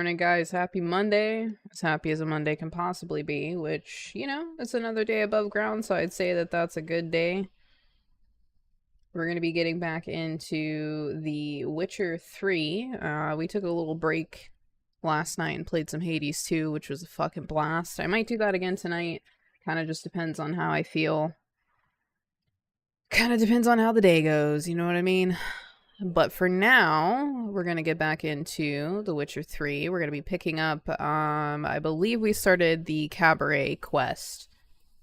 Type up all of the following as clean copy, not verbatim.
morning, guys. Happy Monday. As happy as a Monday can possibly be, which, you know, it's another day above ground, so I'd say that that's a good day. We're going to be getting back into The Witcher 3. We took a little break last night and played some Hades 2, which was a fucking blast. I might do that again tonight. Kind of just depends on how I feel. Kind of depends on how the day goes, you know what I mean? But for now, we're going to get back into The Witcher 3. We're going to be picking up, I believe we started the Cabaret quest,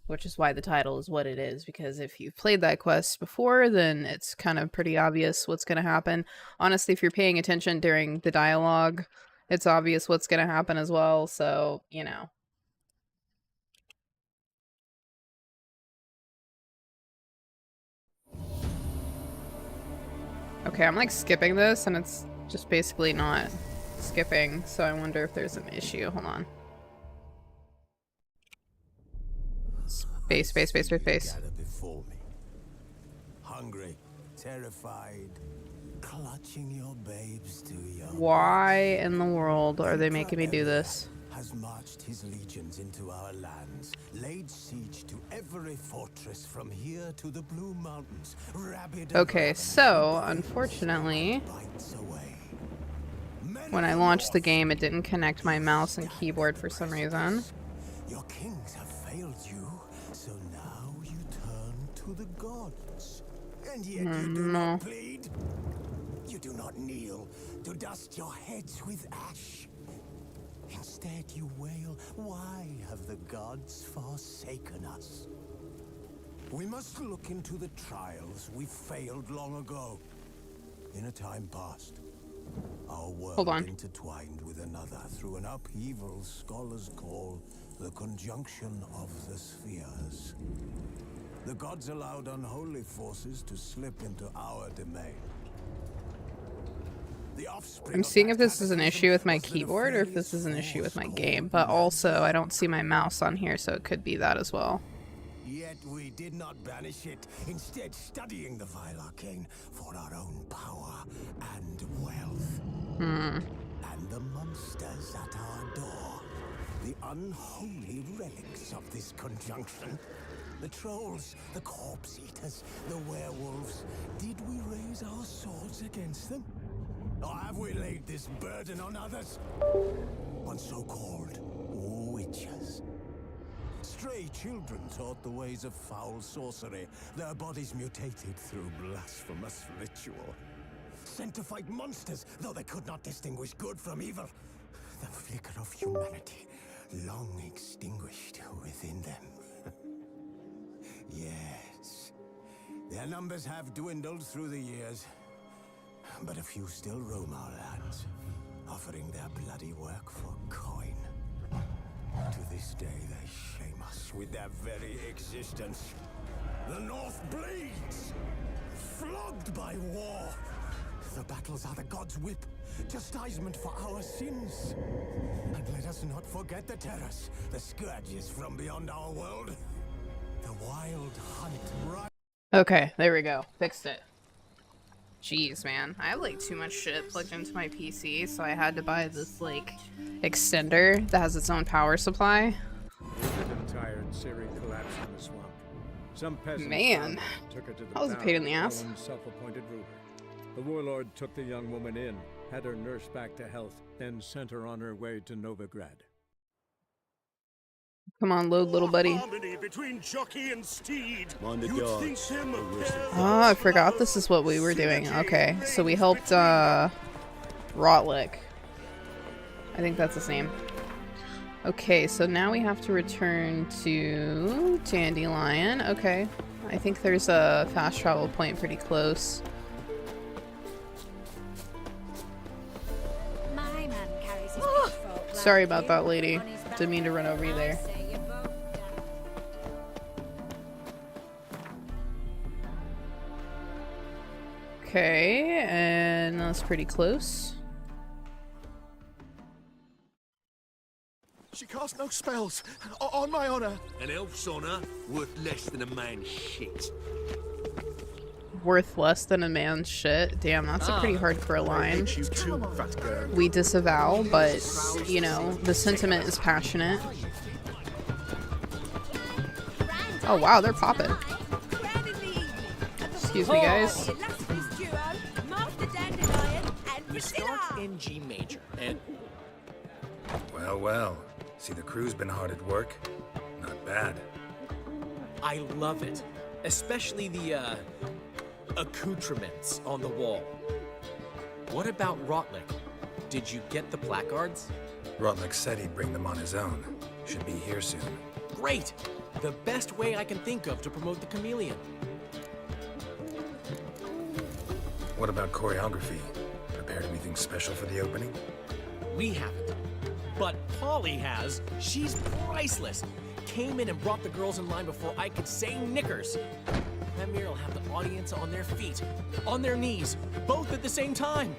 which is why the title is what it is, because if you've played that quest before, then it's kind of pretty obvious what's going to happen. Honestly, if you're paying attention during the dialogue, it's obvious what's going to happen as well, so, you know. Okay, I'm like skipping this, and it's just basically not skipping, so I wonder if there's an issue. Hold on. Space. Before me. Hungry, terrified, clutching your babes to your... Why in the world are they making me do this? Has marched his legions into our lands, laid siege to every fortress from here to the Blue Mountains. Okay, so unfortunately, when I launched the game, it didn't connect my mouse and keyboard for some reason. Your kings have failed you, so now you turn to the gods. And yet you do not plead. You do not kneel to dust your heads with ash. Instead you wail, why have the gods forsaken us? We must look into the trials we failed long ago. In a time past, our world intertwined with another through an upheaval scholars call the conjunction of the spheres. The gods allowed unholy forces to slip into our domain. I'm seeing if this is an issue with my keyboard or if this is an issue with my game, but also I don't see my mouse on here, so it could be that as well. Yet we did not banish it, instead studying the vile arcane for our own power and wealth. And the monsters at our door, the unholy relics of this conjunction. The trolls, the corpse eaters, the werewolves. Did we raise our swords against them? Or have we laid this burden on others? On so-called witches. Stray children taught the ways of foul sorcery, their bodies mutated through blasphemous ritual. Sent to fight monsters, though they could not distinguish good from evil. The flicker of humanity, long extinguished within them. Yes, their numbers have dwindled through the years. But a few still roam our lands, offering their bloody work for coin. To this day, they shame us with their very existence. The North bleeds, flogged by war. The battles are the gods' whip, chastisement for our sins. And let us not forget the terrors, the scourges from beyond our world. The wild hunt right. Okay, there we go. Fixed it. Jeez, man. I have, like, too much shit plugged into my PC, so I had to buy this, like, extender that has its own power supply. Tired, Siri collapsed in the swamp. Some peasants took her to the that was a pain in the ass. Self-appointed ruler. The warlord took the young woman in, had her nursed back to health, then sent her on her way to Novigrad. Come on, load, little buddy. Oh, I forgot this is what we were doing. Okay, so we helped, Rotlick. I think that's his name. Okay, so now we have to return to Dandelion. Okay, I think there's a fast travel point pretty close. Sorry about that, lady. Didn't mean to run over you there. Okay, and that's pretty close. She cast no spells, on my honor. An elf's honor worth less than a man's shit. worth less than a man's shit. Damn, that's a pretty hardcore line. You too, fat girl. We disavow, but, you know, the sentiment is passionate. Oh, wow, they're popping. Excuse me, guys. We start in G major, and Well, well. See, the crew's been hard at work. Not bad. I love it. Especially the, accoutrements on the wall. What about Rotlick? Did you get the placards? Rotlick said he'd bring them on his own. Should be here soon. Great! The best way I can think of to promote the chameleon. What about choreography? Prepared anything special for the opening? We haven't. But Polly has. She's priceless. Came in and brought the girls in line before I could say knickers. Premier will have the audience on their feet, on their knees, both at the same time.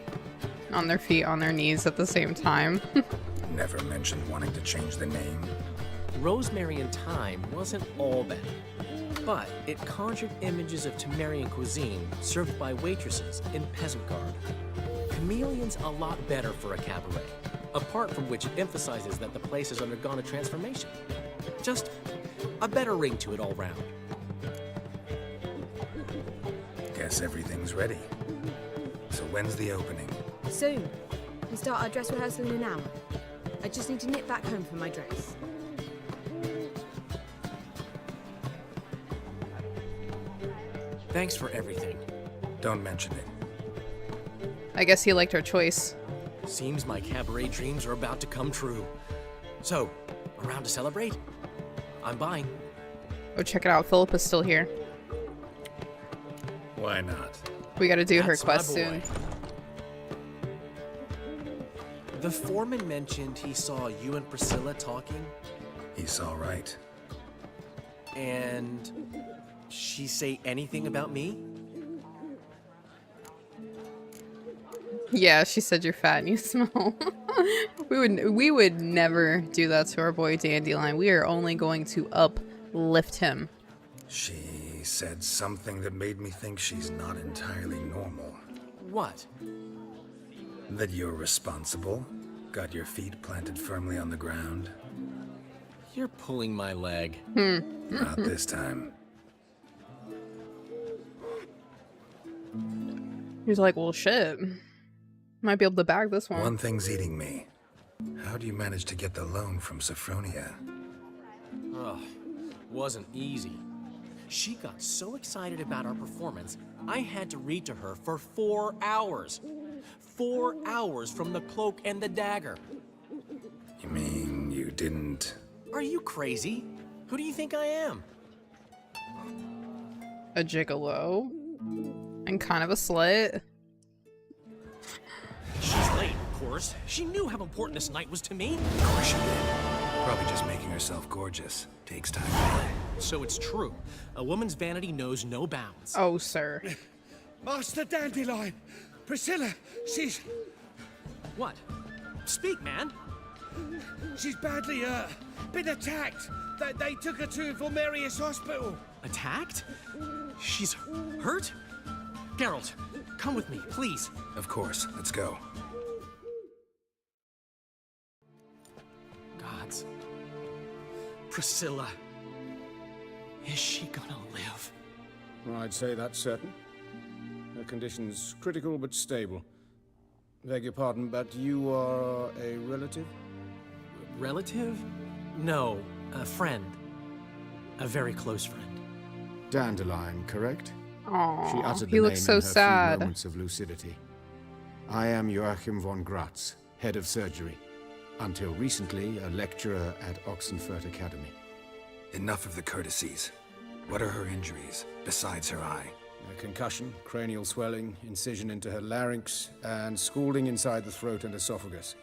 On their feet, on their knees at the same time. Never mentioned wanting to change the name. Rosemary and Thyme wasn't all bad, but it conjured images of Temerian cuisine served by waitresses in peasant garb. Chameleon's a lot better for a cabaret, apart from which it emphasizes that the place has undergone a transformation. Just a better ring to it all round. Guess everything's ready. So when's the opening? Soon. We start our dress rehearsal in an hour. I just need to nip back home for my dress. Thanks for everything. Don't mention it. I guess he liked our choice. Seems my cabaret dreams are about to come true. So, around to celebrate? I'm buying. Oh, check it out. Philip is still here. Why not? We gotta do her That's my quest boy. soon. The foreman mentioned he saw you and Priscilla talking, He's all right. and she say anything about me? Yeah, she said you're fat and you smell. we would never do that to our boy Dandelion. We are only going to uplift him. She said something that made me think she's not entirely normal. What? That you're responsible, got your feet planted firmly on the ground. You're pulling my leg. Not this time. He's like, well, shit. Might be able to bag this one. One thing's eating me. How do you manage to get the loan from Sophronia? Ugh, wasn't easy. She got so excited about our performance, I had to read to her for 4 hours. 4 hours from the cloak and the dagger. You mean you didn't... Are you crazy? Who do you think I am? A gigolo. And kind of a slut. She's late, of course. She knew how important this night was to me. Of course she did. Probably just making herself gorgeous. Takes time. So it's true. A woman's vanity knows no bounds. Oh, sir. Master Dandelion! Priscilla, she's What? Speak, man. badly, been attacked. They took her to Vulmerius Hospital. Attacked? She's hurt? Geralt, come with me, please. Of course. Let's go. Gods. Priscilla. Is she gonna live? I'd say that's certain. Her condition's critical but stable. Beg your pardon, but you are a relative? Relative? No, a friend. A very close friend. Dandelion, correct? She Aww, uttered he the looks name so in her few sad. moments of lucidity. I am Joachim von Gratz, head of surgery. Until recently, a lecturer at Oxenfurt Academy. Enough of the courtesies. What are her injuries, besides her eye? A concussion, cranial swelling, incision into her larynx, and scalding inside the throat and esophagus.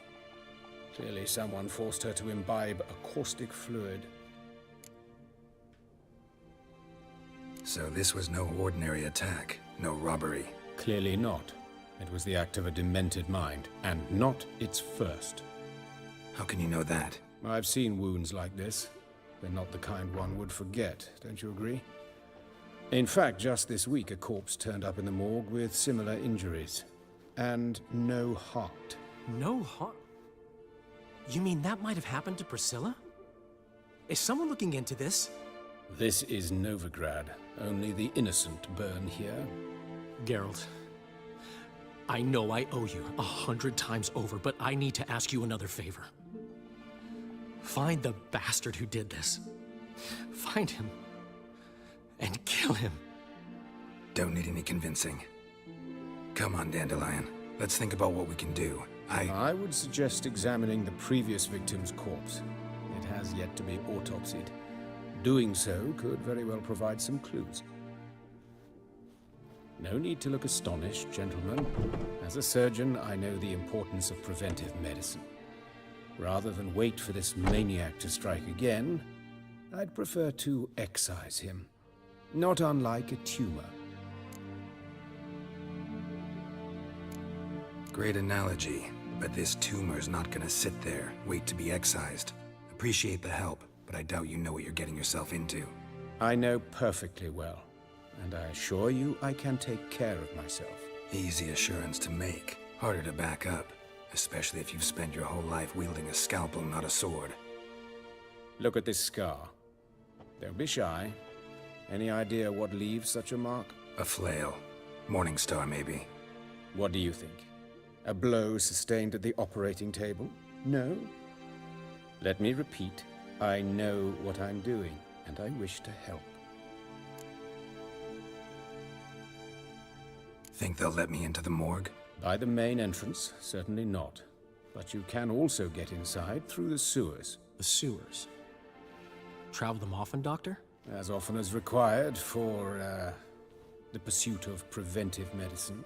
Clearly someone forced her to imbibe a caustic fluid. So this was no ordinary attack, no robbery. Clearly not. It was the act of a demented mind, and not its first. How can you know that? I've seen wounds like this. They're not the kind one would forget, don't you agree? In fact, just this week, a corpse turned up in the morgue with similar injuries. And no heart. No heart? You mean that might have happened to Priscilla? Is someone looking into this? This is Novigrad. Only the innocent burn here. Geralt, I know I owe you 100 times over, but I need to ask you another favor. Find the bastard who did this. Find him and kill him. Don't need any convincing. Come on, Dandelion. Let's think about what we can do. I would suggest examining the previous victim's corpse. It has yet to be autopsied. Doing so could very well provide some clues. No need to look astonished, gentlemen. As a surgeon, I know the importance of preventive medicine. Rather than wait for this maniac to strike again, I'd prefer to excise him. Not unlike a tumor. Great analogy, but this tumor's not gonna sit there, wait to be excised. Appreciate the help, but I doubt you know what you're getting yourself into. I know perfectly well, and I assure you I can take care of myself. Easy assurance to make, harder to back up, especially if you've spent your whole life wielding a scalpel, not a sword. Look at this scar. Don't be shy. Any idea what leaves such a mark? A flail. Morning Star, maybe. What do you think? A blow sustained at the operating table? No? Let me repeat. I know what I'm doing, and I wish to help. Think they'll let me into the morgue? By the main entrance, certainly not. But you can also get inside through the sewers. The sewers. Travel them often, Doctor? As often as required for, the pursuit of preventive medicine.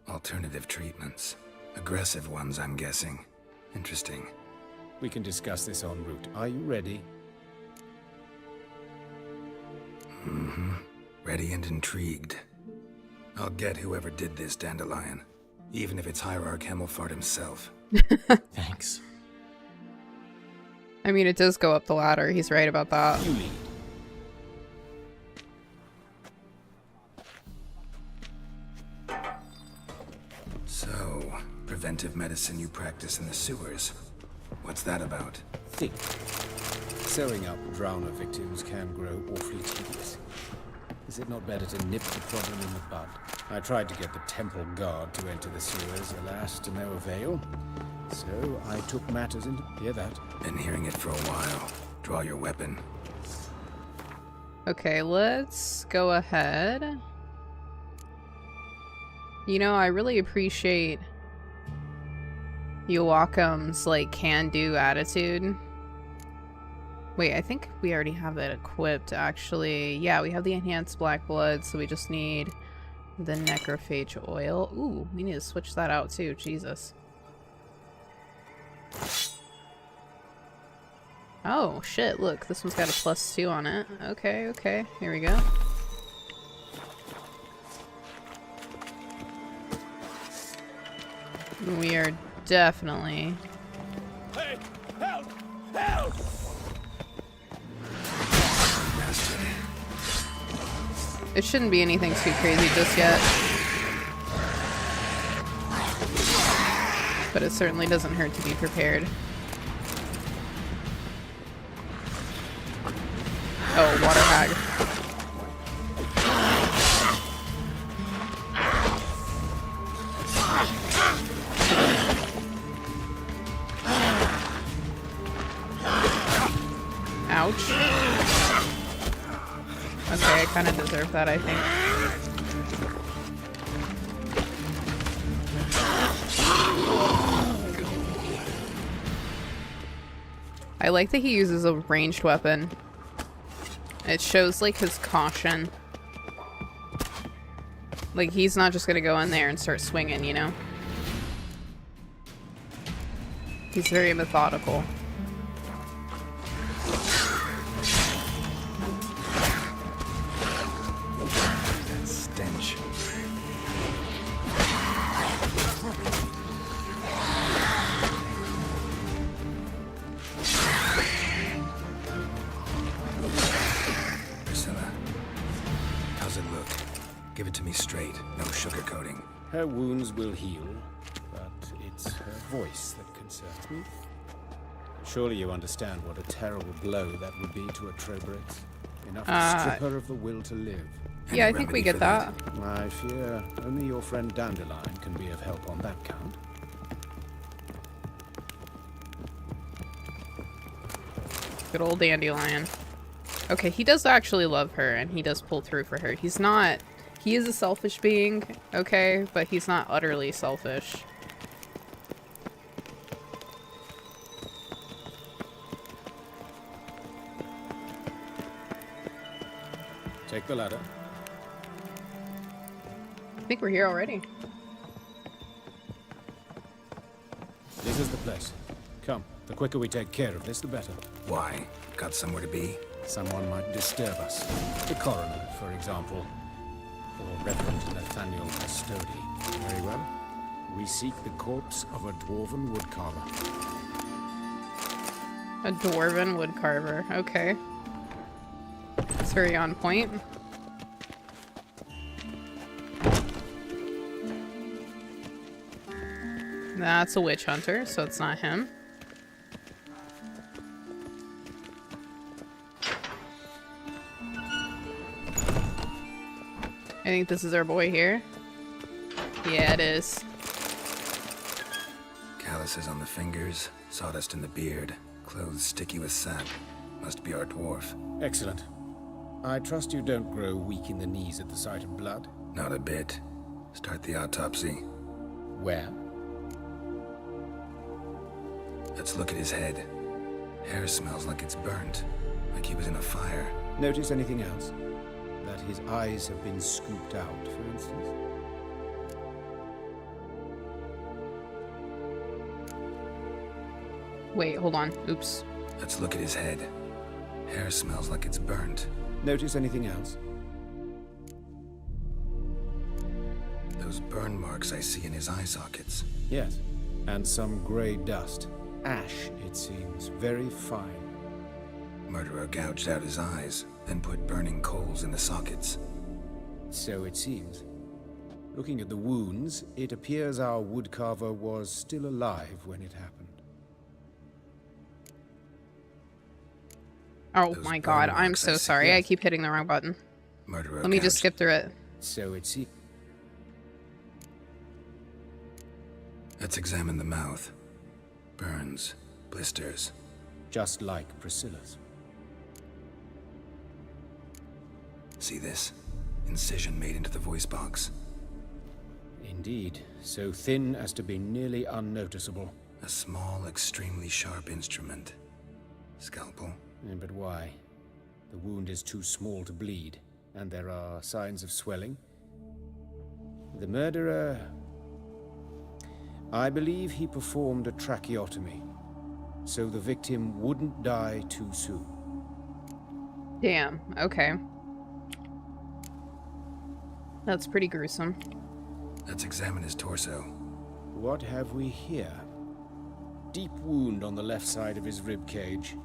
Alternative treatments. Aggressive ones, I'm guessing. Interesting. We can discuss this en route. Are you ready? Mm-hmm. Ready and intrigued. I'll get whoever did this, Dandelion. Even if it's Hierarch Hemmelfart himself. Thanks. I mean, it does go up the ladder. He's right about that. You lead. So, preventive medicine you practice in the sewers. What's that about? Think. Sewing up drowner victims can grow awfully tedious. Is it not better to nip the problem in the bud? I tried to get the temple guard to enter the sewers, alas, to no avail. So I took matters into... Hear that? Been hearing it for a while. Draw your weapon. Okay, let's go ahead. You know, I really appreciate Joachim's, like, can-do attitude. Wait, I think we already have it equipped, actually. Yeah, we have the enhanced black blood, so we just need the necrophage oil. Ooh, we need to switch that out, too. Jesus. Oh, shit, look. This one's got a +2 on it. Okay, okay. Here we go. We are definitely... Hey! Help! Help! It shouldn't be anything too crazy just yet. But it certainly doesn't hurt to be prepared. Oh, water hag. Ouch. Okay, I kind of deserve that, I think. I like that he uses a ranged weapon. It shows, like, his caution. Like, he's not just gonna go in there and start swinging, you know? He's very methodical. Stench. Priscilla. straight, no sugarcoating. Her wounds will heal, but it's her voice that concerns me. Surely you understand what a terrible blow that would be to a Trobrex. Enough to strip her of the will to live. Yeah, I think we get that. I fear only your friend Dandelion can be of help on that count. Good old Dandelion. Okay, he does actually love her, and he does pull through for her. He's not... He is a selfish being, okay? But he's not utterly selfish. Take the ladder. I think we're here already. This is the place. Come, the quicker we take care of this, the better. Why? Got somewhere to be? Someone might disturb us. The coroner, for example. Or Reverend Nathaniel Custody. Very well. We seek the corpse of a dwarven woodcarver. A dwarven woodcarver. Okay. It's very on point. That's a witch hunter, so it's not him. I think this is our boy here. Yeah, it is. Calluses on the fingers, sawdust in the beard, clothes sticky with sap. Must be our dwarf. Excellent. I trust you don't grow weak in the knees at the sight of blood. Not a bit. Start the autopsy. Where? Let's look at his head. Hair smells like it's burnt, like he was in a fire. Notice anything else? That his eyes have been scooped out, for instance? Wait, hold on. Oops. Let's look at his head. Hair smells like it's burnt. Notice anything else? Those burn marks I see in his eye sockets. Yes. And some grey dust. Ash, it seems. Very fine. Murderer gouged out his eyes, then put burning coals in the sockets. So it seems. Looking at the wounds, it appears our woodcarver was still alive when it happened. Oh Those my god, burn I'm marks so I see- sorry. I keep hitting the wrong button. Murderer Let me just gouged- skip through it. So it seems. Let's examine the mouth. Burns, blisters. Just like Priscilla's. See this? Incision made into the voice box. Indeed, so thin as to be nearly unnoticeable. A small, extremely sharp instrument. Scalpel. But why? The wound is too small to bleed, and there are signs of swelling. The murderer... I believe he performed a tracheotomy, so the victim wouldn't die too soon. Damn, okay. That's pretty gruesome. Let's examine his torso. What have we here? Deep wound on the left side of his rib cage,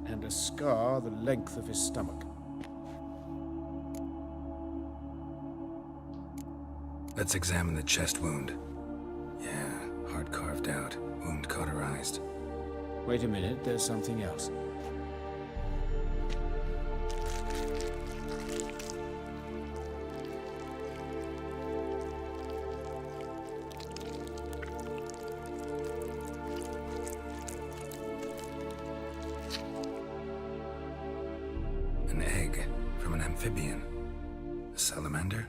and a scar the length of his stomach. Let's examine the chest wound. Yeah, heart carved out, wound cauterized. Wait a minute, there's something else. An egg from an amphibian. A salamander?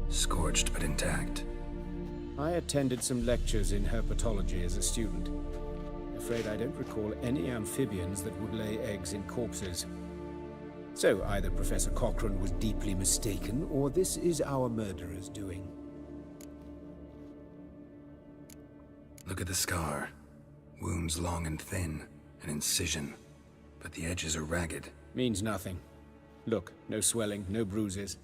Scorched but intact. I attended some lectures in herpetology as a student. Afraid I don't recall any amphibians that would lay eggs in corpses. So either Professor Cochrane was deeply mistaken, or this is our murderer's doing. Look at the scar. Wounds long and thin. An incision. But the edges are ragged. Means nothing. Look, no swelling, no bruises.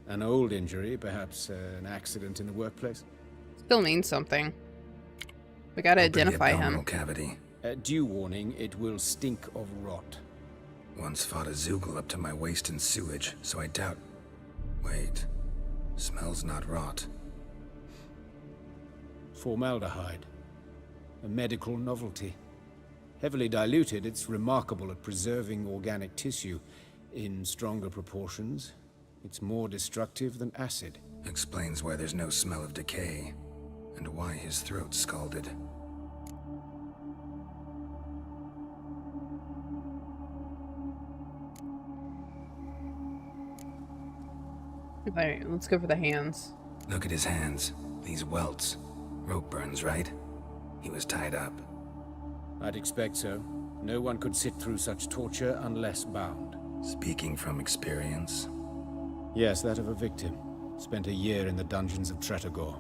An old injury, perhaps an accident in the workplace. Still means something. We gotta Open the identify abdominal him. cavity. Due warning, it will stink of rot. Once fought a Zoogle up to my waist in sewage, so I doubt... Wait. Smells not rot. Formaldehyde. A medical novelty. Heavily diluted, it's remarkable at preserving organic tissue. In stronger proportions, it's more destructive than acid. Explains why there's no smell of decay, and why his throat's scalded. Alright, let's go for the hands. Look at his hands. These welts. Rope burns, right? He was tied up. I'd expect so. No one could sit through such torture unless bound. Speaking from experience. Yes, that of a victim. Spent a year in the dungeons of Tretogor.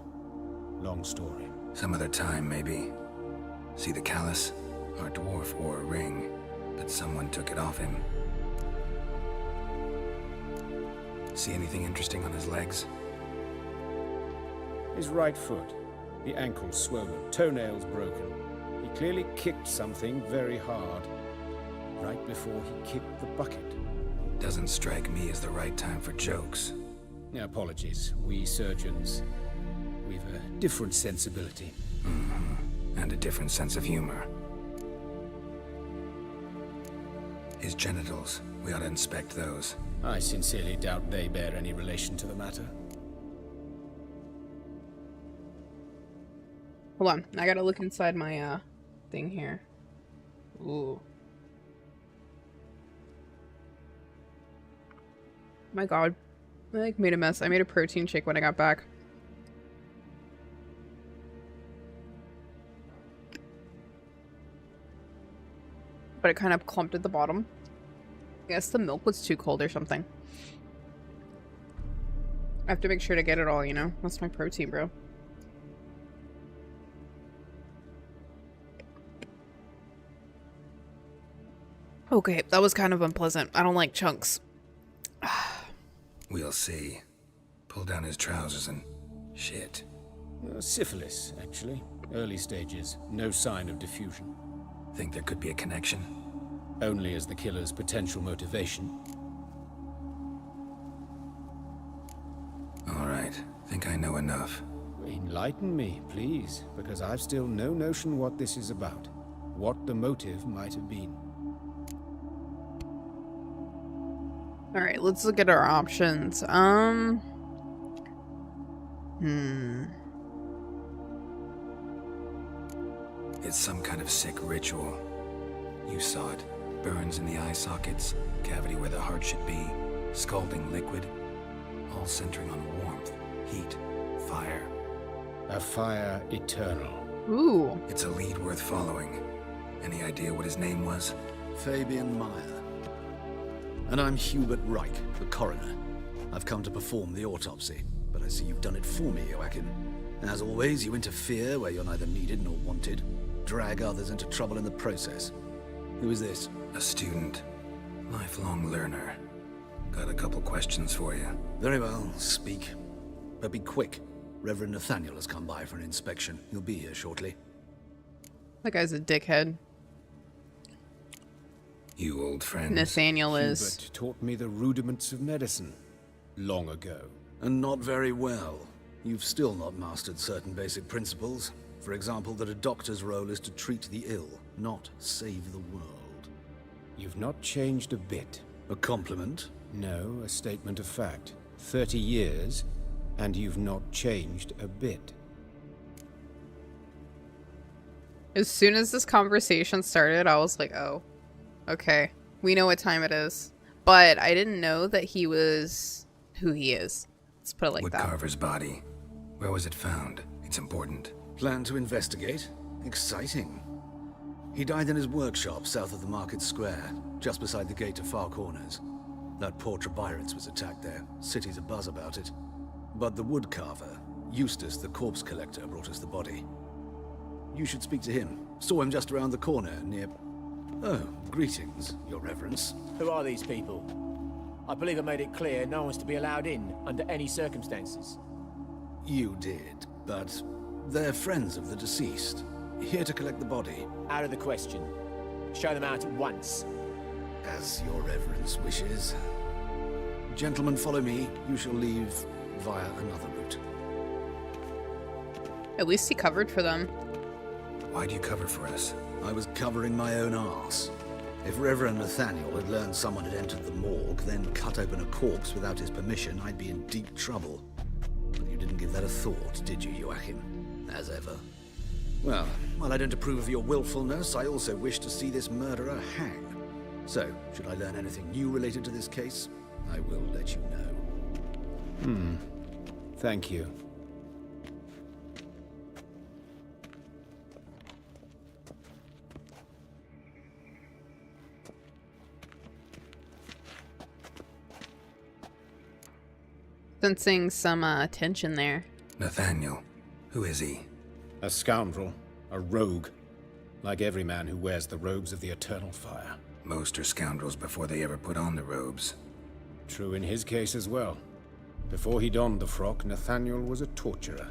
Long story. Some other time, maybe. See the callus? Our dwarf wore a ring, but someone took it off him. See anything interesting on his legs? His right foot. The ankle swollen, toenails broken. He clearly kicked something very hard. Right before he kicked the bucket. Doesn't strike me as the right time for jokes. Apologies. We surgeons, we've a different sensibility. And a different sense of humor. His genitals, we ought to inspect those. I sincerely doubt they bear any relation to the matter. Hold on, I gotta look inside my, thing here. Ooh. My god. I, like, made a mess. I made a protein shake when I got back. But it kind of clumped at the bottom. I guess the milk was too cold or something. I have to make sure to get it all, you know? That's my protein, bro. Okay, that was kind of unpleasant. I don't like chunks. We'll see. Pull down his trousers and... shit. Syphilis, actually. Early stages. No sign of diffusion. Think there could be a connection? Only as the killer's potential motivation. All right. Think I know enough. Enlighten me, please, because I've still no notion what this is about. What the motive might have been. Alright, let's look at our options. It's some kind of sick ritual. You saw it. Burns in the eye sockets, cavity where the heart should be, scalding liquid, all centering on warmth, heat, fire. A fire eternal. Ooh. It's a lead worth following. Any idea what his name was? Fabian Meyer. And I'm Hubert Reich, the coroner. I've come to perform the autopsy, but I see you've done it for me, Joachim. As always, you interfere where you're neither needed nor wanted. Drag others into trouble in the process. Who is this? A student. Lifelong learner. Got a couple questions for you. Very well, speak. But be quick. Reverend Nathaniel has come by for an inspection. He'll be here shortly. That guy's a dickhead. You old friends. Nathaniel is. Hubert taught me the rudiments of medicine. Long ago. And not very well. You've still not mastered certain basic principles. For example, that a doctor's role is to treat the ill, not save the world. You've not changed a bit. A compliment? No, a statement of fact. 30 years, and you've not changed a bit. As soon as this conversation started, I was like, oh, okay. We know what time it is. But I didn't know that he was who he is. Let's put it like that. Woodcarver's body. Where was it found? It's important. Plan to investigate? Exciting. He died in his workshop south of the market square, just beside the gate to Far Corners. That poor Trebirans was attacked there. City's abuzz about it. But the woodcarver, Eustace the corpse collector, brought us the body. You should speak to him. Saw him just around the corner near... Oh, greetings, your reverence. Who are these people? I believe I made it clear no one's to be allowed in under any circumstances. You did, but they're friends of the deceased. Here to collect the body. Out of the question. Show them out at once. As your reverence wishes. Gentlemen, follow me. You shall leave via another route. At least he covered for them. Why'd you cover for us? I was covering my own arse. If Reverend Nathaniel had learned someone had entered the morgue, then cut open a corpse without his permission, I'd be in deep trouble. But you didn't give that a thought, did you, Joachim? As ever. Well, while I don't approve of your willfulness, I also wish to see this murderer hang. So, should I learn anything new related to this case, I will let you know. Thank you. Sensing some tension there. Nathaniel. Who is he? A scoundrel. A rogue. Like every man who wears the robes of the eternal fire. Most are scoundrels before they ever put on the robes. True in his case as well. Before he donned the frock, Nathaniel was a torturer.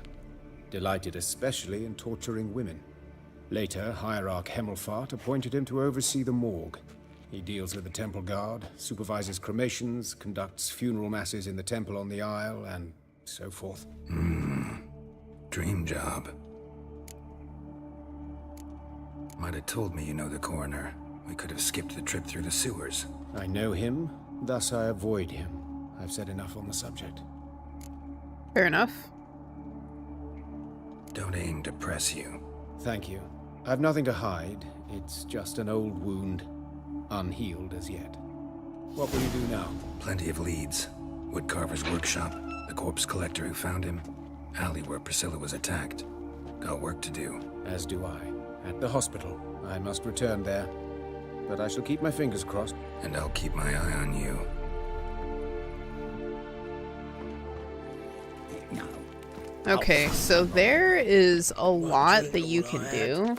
Delighted especially in torturing women. Later, Hierarch Hemmelfart appointed him to oversee the morgue. He deals with the temple guard, supervises cremations, conducts funeral masses in the temple on the Isle, and so forth. Dream job. Might have told me you know the coroner. We could have skipped the trip through the sewers. I know him, thus I avoid him. I've said enough on the subject. Fair enough. Don't aim to press you. Thank you. I've nothing to hide. It's just an old wound. Unhealed as yet. What will you do now? Plenty of leads. Woodcarver's workshop, the corpse collector who found him, alley where Priscilla was attacked. Got work to do. As do I. At the hospital. I must return there. But I shall keep my fingers crossed. And I'll keep my eye on you. Okay, so there is a lot that you can do.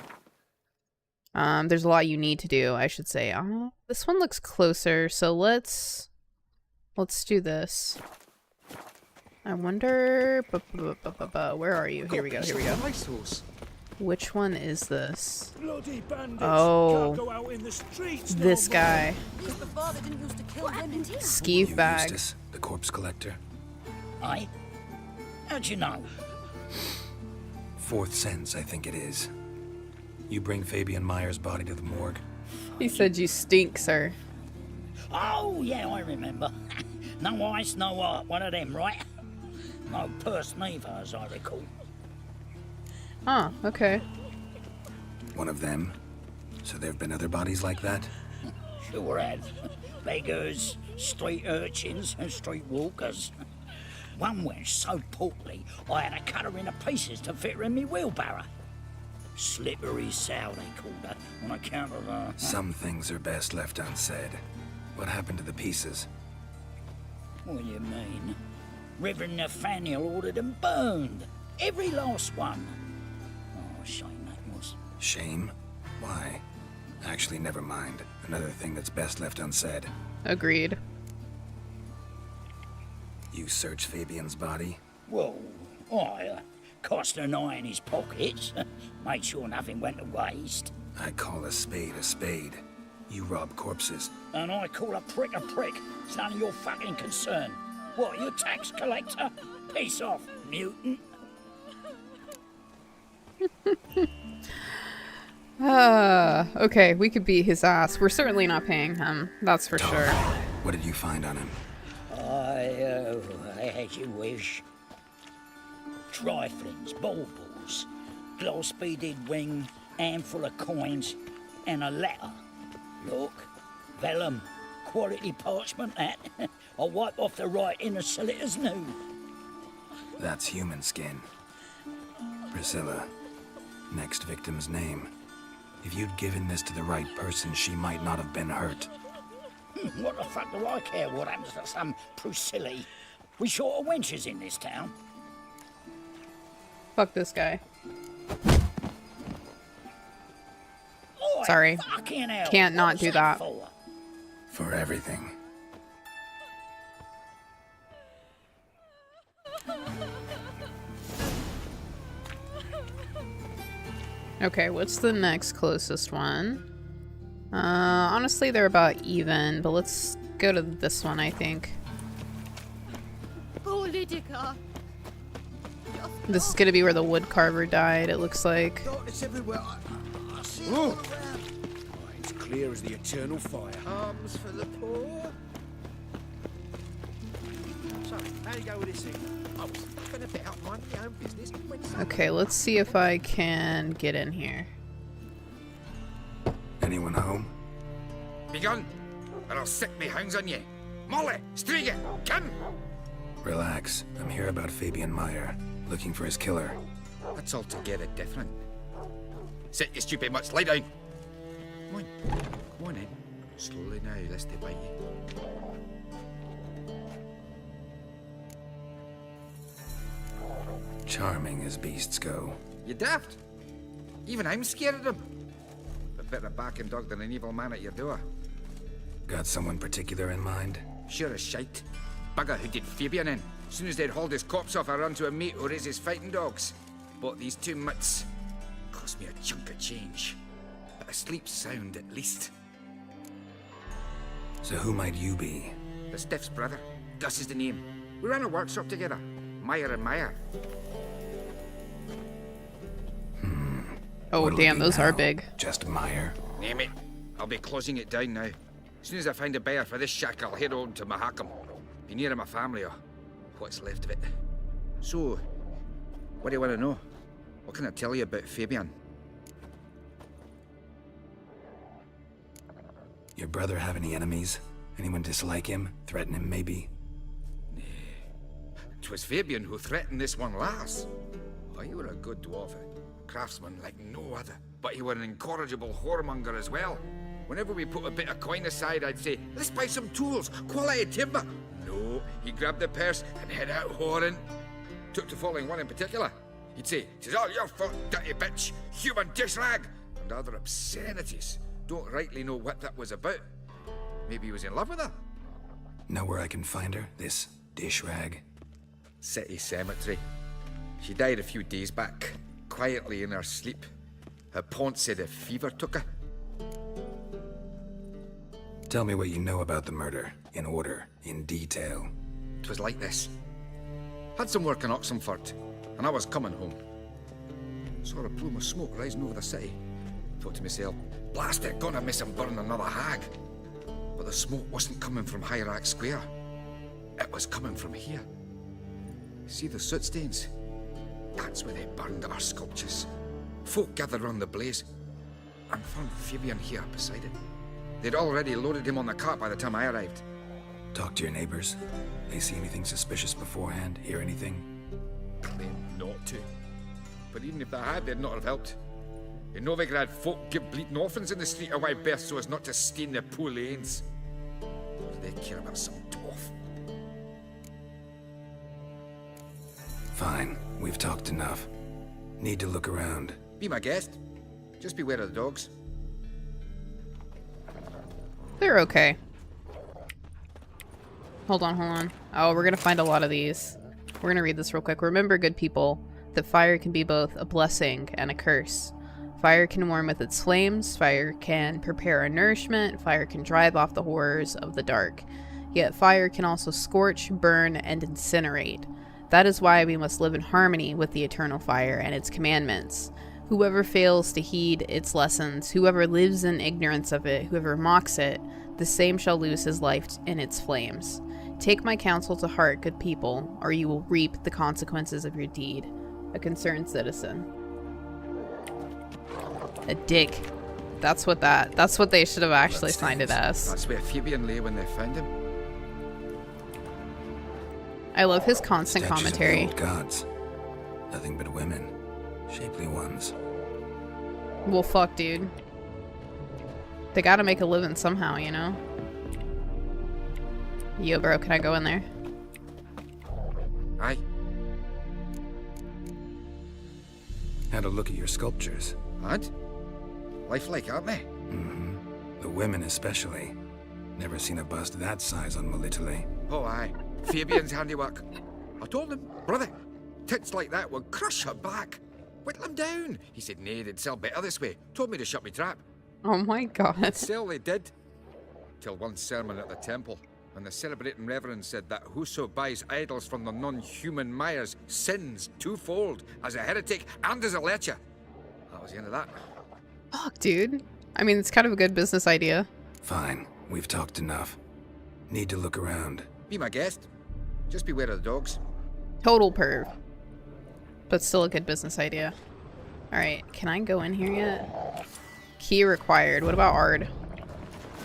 There's a lot you need to do, I should say. This one looks closer, so let's do this. I wonder... Where are you? Here we go, here we go. Which one is this? Oh, this guy. Skeeve bag. Eustace, the corpse collector. Aye? How'd you know? Fourth sense, I think it is. You bring Fabian Meyer's body to the morgue. He said you stink, sir. Oh, yeah, I remember. No eyes, no art, one of them, right? No purse neither, as I recall. Huh, okay. One of them? So there have been other bodies like that? Sure have. Beggars, street urchins, and street walkers. One went so portly, I had to cut her into pieces to fit her in me wheelbarrow. Slippery sow, they called her, on account of her. Some things are best left unsaid. What happened to the pieces? What do you mean? Reverend Nathaniel ordered them burned. Every last one. Oh, shame that was. Shame? Why? Actually, never mind. Another thing that's best left unsaid. Agreed. You search Fabian's body? Well, I cast an eye in his pockets. Made sure nothing went to waste. I call a spade a spade. You rob corpses. And I call a prick a prick. It's none of your fucking concern. What, you tax collector? Piss off, mutant. Okay, we could beat his ass. We're certainly not paying him, that's for sure. What did you find on him? As you wish. Triflings, baubles, glass-beaded ring, handful of coins, and a letter. Look, vellum, quality parchment, that. I'll wipe off the writing as silly as new. That's human skin. Priscilla. Next victim's name. If you'd given this to the right person, she might not have been hurt. What the fuck do I care what happens to some Priscilla? We short of wenches in this town. Fuck this guy. Oi, sorry. fucking hell, Can't what not was do that. For everything. Okay, what's the next closest one? Honestly, they're about even, but let's go to this one, I think. Poor Lydica. This is gonna be where the wood carver died, it looks like. It's everywhere. I see it Oh. all around. It's clear as the eternal fire. Arms for the poor. So, how do you go with this thing? I was nothing about minding my own business. Okay, let's see if I can get in here. Anyone home? Be gone, or I'll sick me hounds on you. Molly, Striga, come! Relax. I'm here about Fabian Meyer, looking for his killer. That's altogether different. Sit, you stupid mutts, lie down. Come on in. Slowly now, lest they bite you. Charming as beasts go. You daft? Even I'm scared of them. But better barking dog than an evil man at your door. Got someone particular in mind? Sure as shite. Bugger who did Fabian in. As soon as they'd hauled his corpse off, I run to a mate who raises fighting dogs. Bought these 2 mutts. Cost me a chunk of change. But I sleep sound at least. So who might you be? The Stiff's brother. Gus is the name. We ran a workshop together. Meyer and Meyer. Oh, What'll it damn, be those now? are big. Just Meyer? Name it. I'll be closing it down now. As soon as I find a buyer for this shack, I'll head on to Mahakam. Be near my family or what's left of it. So, what do you want to know? What can I tell you about Fabian? Your brother have any enemies? Anyone dislike him? Threaten him, maybe? 'Twas Fabian who threatened this one last. Oh, you were a good dwarf, craftsman like no other. But you were an incorrigible whoremonger as well. Whenever we put a bit of coin aside, I'd say, let's buy some tools, quality timber. No, he grabbed the purse and head out whoring. Took to following one in particular. He'd say, "'Tis all your fault, dirty bitch, human dish rag," and other obscenities. Don't rightly know what that was about. Maybe he was in love with her. Know where I can find her? This dish rag? City cemetery. She died a few days back, quietly in her sleep. Her pont said a fever took her. Tell me what you know about the murder, in order, in detail. 'Twas like this. Had some work in Oxenford, and I was coming home. Saw a plume of smoke rising over the city. Thought to myself, blast it, gonna miss him burn another hag. But the smoke wasn't coming from Hierarch Square. It was coming from here. See the soot stains? That's where they burned our sculptures. Folk gathered round the blaze, and found Fabian here beside it. They'd already loaded him on the cart by the time I arrived. Talk to your neighbors. They see anything suspicious beforehand? Hear anything? Claim not to. But even if they had, they'd not have helped. In Novigrad, folk give bleating orphans in the street a wide berth so as not to stain their poor lanes. What do they care about some dwarf? Fine. We've talked enough. Need to look around. Be my guest. Just beware of the dogs. They're okay. Hold on. Oh, we're gonna find a lot of these. We're gonna read this real quick. Remember, good people, that fire can be both a blessing and a curse. Fire can warm with its flames, fire can prepare our nourishment, fire can drive off the horrors of the dark. Yet fire can also scorch, burn, and incinerate. That is why we must live in harmony with the eternal fire and its commandments. Whoever fails to heed its lessons, whoever lives in ignorance of it, whoever mocks it, the same shall lose his life in its flames. Take my counsel to heart, good people, or you will reap the consequences of your deed. A concerned citizen. A dick. That's what they should have actually signed it as. That's where Fabian lay when they found him. I love his constant Statues commentary. Of the old gods. Nothing but women. Shapely ones. Well, fuck, dude. They gotta make a living somehow, you know? Yo, bro, can I go in there? Aye. Had a look at your sculptures. Had? Lifelike, aren't they? Mm-hmm. The women especially. Never seen a bust that size on Melitele. Oh, aye. Fabian's handiwork. I told him, brother, tits like that would crush her back. Whittle him down. He said, nay, they'd sell better this way. Told me to shut me trap. Oh my god. Sell they did. Till one sermon at the temple, And the celebrating reverend said that whoso buys idols from the non-human Mayas sins twofold, as a heretic and as a lecher. That was the end of that. Fuck, dude. I mean, it's kind of a good business idea. Fine, we've talked enough. Need to look around. Be my guest. Just beware of the dogs. Total perv. But still a good business idea. Alright, can I go in here yet? Key required. What about Ard?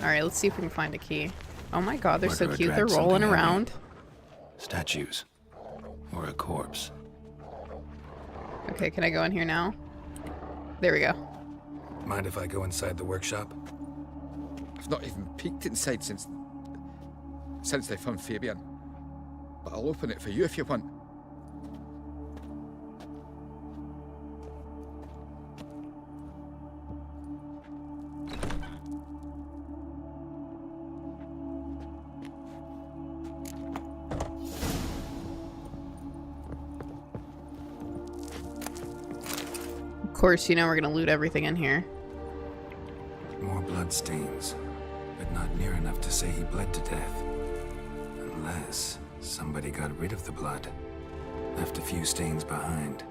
Alright, let's see if we can find a key. Oh my god, they're so cute. They're rolling around. Statues. Or a corpse. Okay, can I go in here now? There we go. Mind if I go inside the workshop? I've not even peeked inside since they found Fabian. But I'll open it for you if you want. Of course, you know we're gonna loot everything in here. More bloodstains, but not near enough to say he bled to death. Unless somebody got rid of the blood. Left a few stains behind.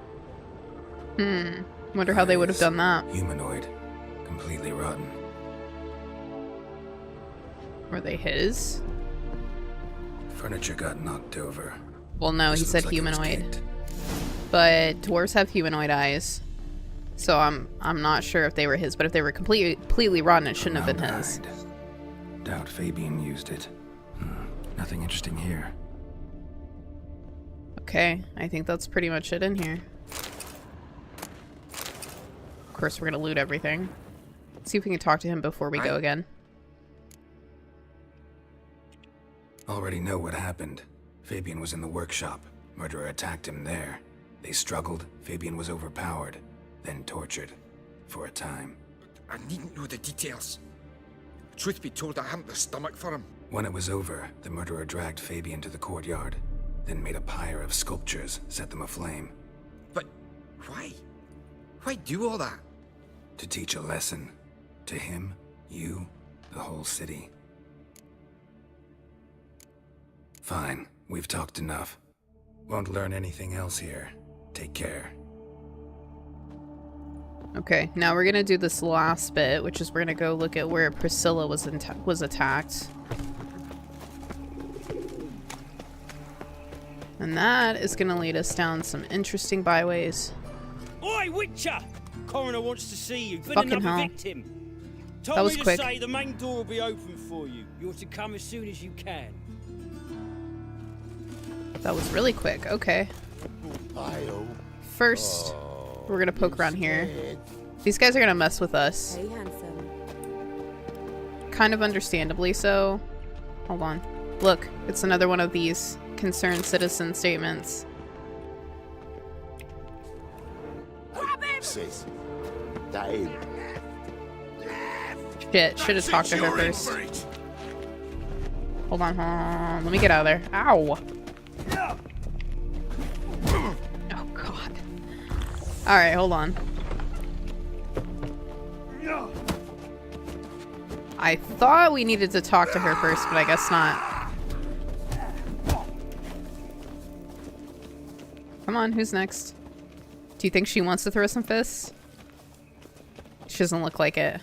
Wonder how they would have done that. Humanoid. Completely rotten. Were they his? Furniture got knocked over. Well, no, he said humanoid. But dwarves have humanoid eyes. So I'm not sure if they were his, but if they were completely rotten, it shouldn't have been his. Doubt Fabian used it. Nothing interesting here. Okay, I think that's pretty much it in here. Of course, we're gonna loot everything. See if we can talk to him before we go again. Already know what happened. Fabian was in the workshop. Murderer attacked him there. They struggled. Fabian was overpowered. Then tortured. For a time. I needn't know the details. Truth be told, I haven't the stomach for him. When it was over, the murderer dragged Fabian to the courtyard. Then made a pyre of sculptures, set them aflame. But why? Why do all that? To teach a lesson. To him, you, the whole city. Fine, we've talked enough. Won't learn anything else here. Take care. Okay, now we're gonna do this last bit, which is we're gonna go look at where Priscilla was attacked. And that is gonna lead us down some interesting byways. Oi, Witcher! Coroner wants to see you. Been Fucking another hell. victim. That Told was me to quick. say the main door will be open for you. You're to come as soon as you can. That was really quick. Okay. First, we're gonna poke around here. These guys are gonna mess with us. Hey, handsome. Kind of understandably so. Hold on. Look, it's another one of these concerned citizen statements. Sis. Dave. Shit, should have talked to her first. Hold on, hold on. Let me get out of there. Ow! Oh, God. Alright, hold on. I thought we needed to talk to her first, but I guess not. Come on, who's next? Do you think she wants to throw some fists? She doesn't look like it.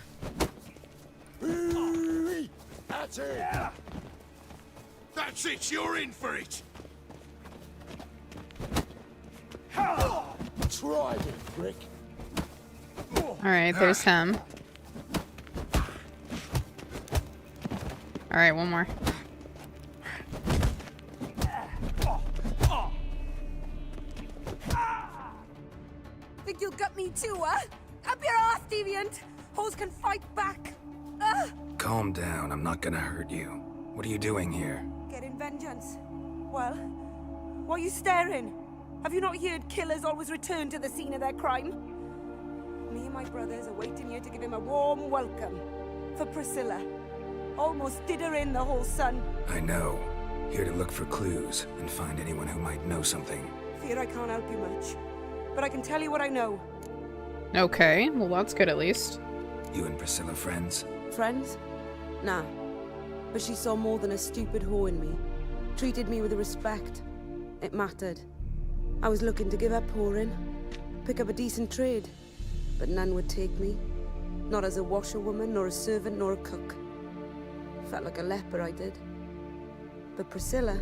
That's it. That's it. You're in for it. Try it, prick. Alright, there's him. Alright, one more. Think you'll gut me too, huh? Up your ass, deviant! Hoes can fight back! Calm down, I'm not gonna hurt you. What are you doing here? Getting vengeance. Well, why are you staring? Have you not heard killers always return to the scene of their crime? Me and my brothers are waiting here to give him a warm welcome. For Priscilla. Almost did her in, the whole son. I know. Here to look for clues and find anyone who might know something. Fear I can't help you much. But I can tell you what I know. Okay, well that's good at least. You and Priscilla friends? Friends? Nah. But she saw more than a stupid whore in me. Treated me with respect. It mattered. I was looking to give up whoring, pick up a decent trade, but none would take me. Not as a washerwoman, nor a servant, nor a cook. Felt like a leper, I did. But Priscilla,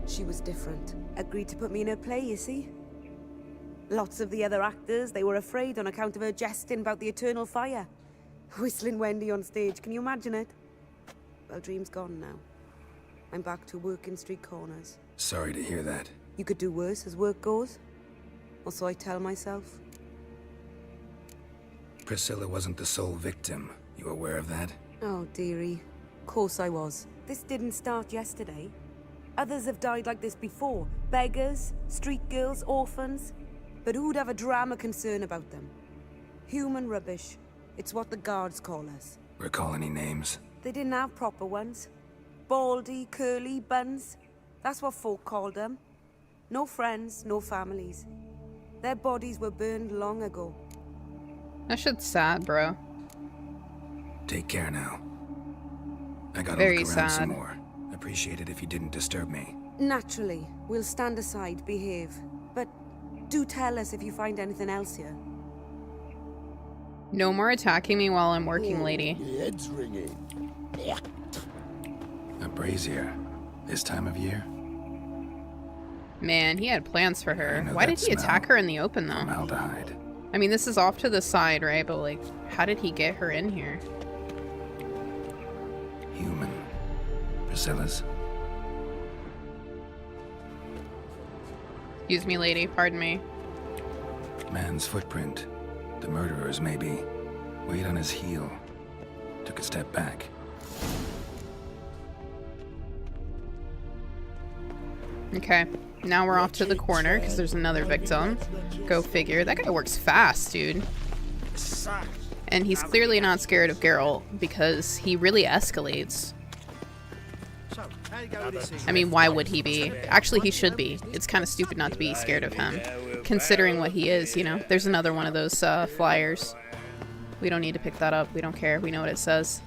she was different. Agreed to put me in her play, you see? Lots of the other actors, they were afraid on account of her jesting about the eternal fire. Whistling Wendy on stage, can you imagine it? Well, dream's gone now. I'm back to working street corners. Sorry to hear that. You could do worse as work goes. Or so I tell myself. Priscilla wasn't the sole victim. You aware of that? Oh, dearie. Course I was. This didn't start yesterday. Others have died like this before. Beggars, street girls, orphans. But who'd have a drama concern about them? Human rubbish. It's what the guards call us. Recall any names? They didn't have proper ones. Baldy, curly, buns. That's what folk called them. No friends, no families. Their bodies were burned long ago. That shit's sad, bro. Take care now. I gotta Very look around sad. some more. Appreciate it if you didn't disturb me. Naturally, we'll stand aside, behave. But do tell us if you find anything else here. No more attacking me while I'm working, lady. Head's ringing. A brazier. This time of year? Man, he had plans for her. know Why that did he attack smell. her in the open, though? Formaldehyde. I mean, this is off to the side, right? But, like, how did he get her in here? Human. Priscilla's. Excuse me, lady. Pardon me. Man's footprint. The murderer's, maybe. Weight on his heel. Took a step back. Okay. Now we're off to the corner because there's another victim. Go figure. That guy works fast, dude. And he's clearly not scared of Geralt because he really escalates. I mean, why would he be? Actually, he should be. It's kind of stupid not to be scared of him, considering what he is, you know? There's another one of those flyers. We don't need to pick that up. We don't care. We know what it says.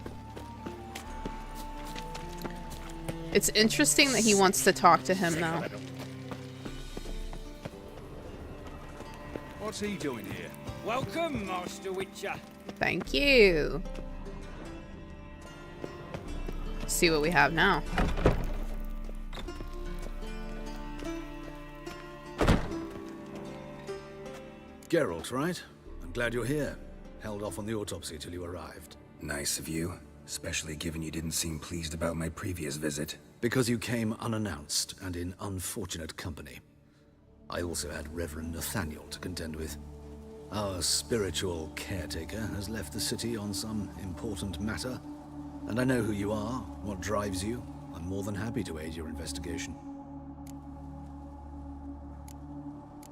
It's interesting that he wants to talk to him, though. What's he doing here? Welcome, Master Witcher. Thank you. Let's see what we have now. Geralt, right? I'm glad you're here. Held off on the autopsy till you arrived. Nice of you. Especially given you didn't seem pleased about my previous visit. Because you came unannounced and in unfortunate company. I also had Reverend Nathaniel to contend with. Our spiritual caretaker has left the city on some important matter. And I know who you are, what drives you. I'm more than happy to aid your investigation.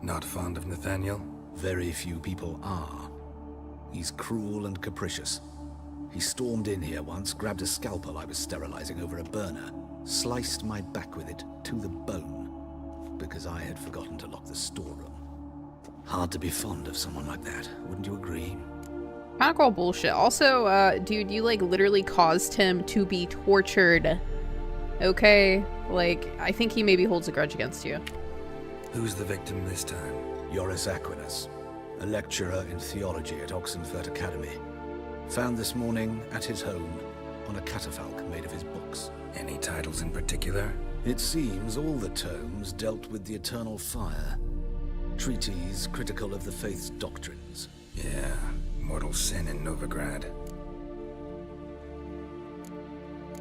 Not fond of Nathaniel? Very few people are. He's cruel and capricious. He stormed in here once, grabbed a scalpel I was sterilizing over a burner, sliced my back with it to the bone, because I had forgotten to lock the storeroom. Hard to be fond of someone like that, wouldn't you agree? Kind of call bullshit. Also, dude, you like literally caused him to be tortured. Okay? Like, I think he maybe holds a grudge against you. Who's the victim this time? Joris Aquinas, a lecturer in theology at Oxenfurt Academy. Found this morning at his home on a catafalque made of his books. Any titles in particular? It seems all the tomes dealt with the eternal fire. Treatises critical of the faith's doctrines. Yeah, mortal sin in Novigrad.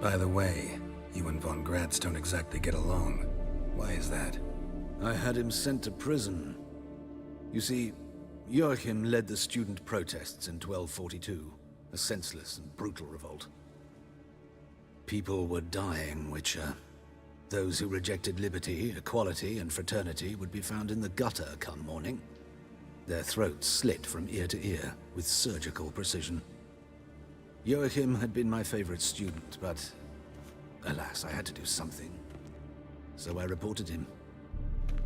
By the way, you and von Gratz don't exactly get along. Why is that? I had him sent to prison. You see, Joachim led the student protests in 1242, a senseless and brutal revolt. People were dying, Witcher. Those who rejected liberty, equality, and fraternity would be found in the gutter come morning. Their throats slit from ear to ear with surgical precision. Joachim had been my favorite student, but alas, I had to do something. So I reported him.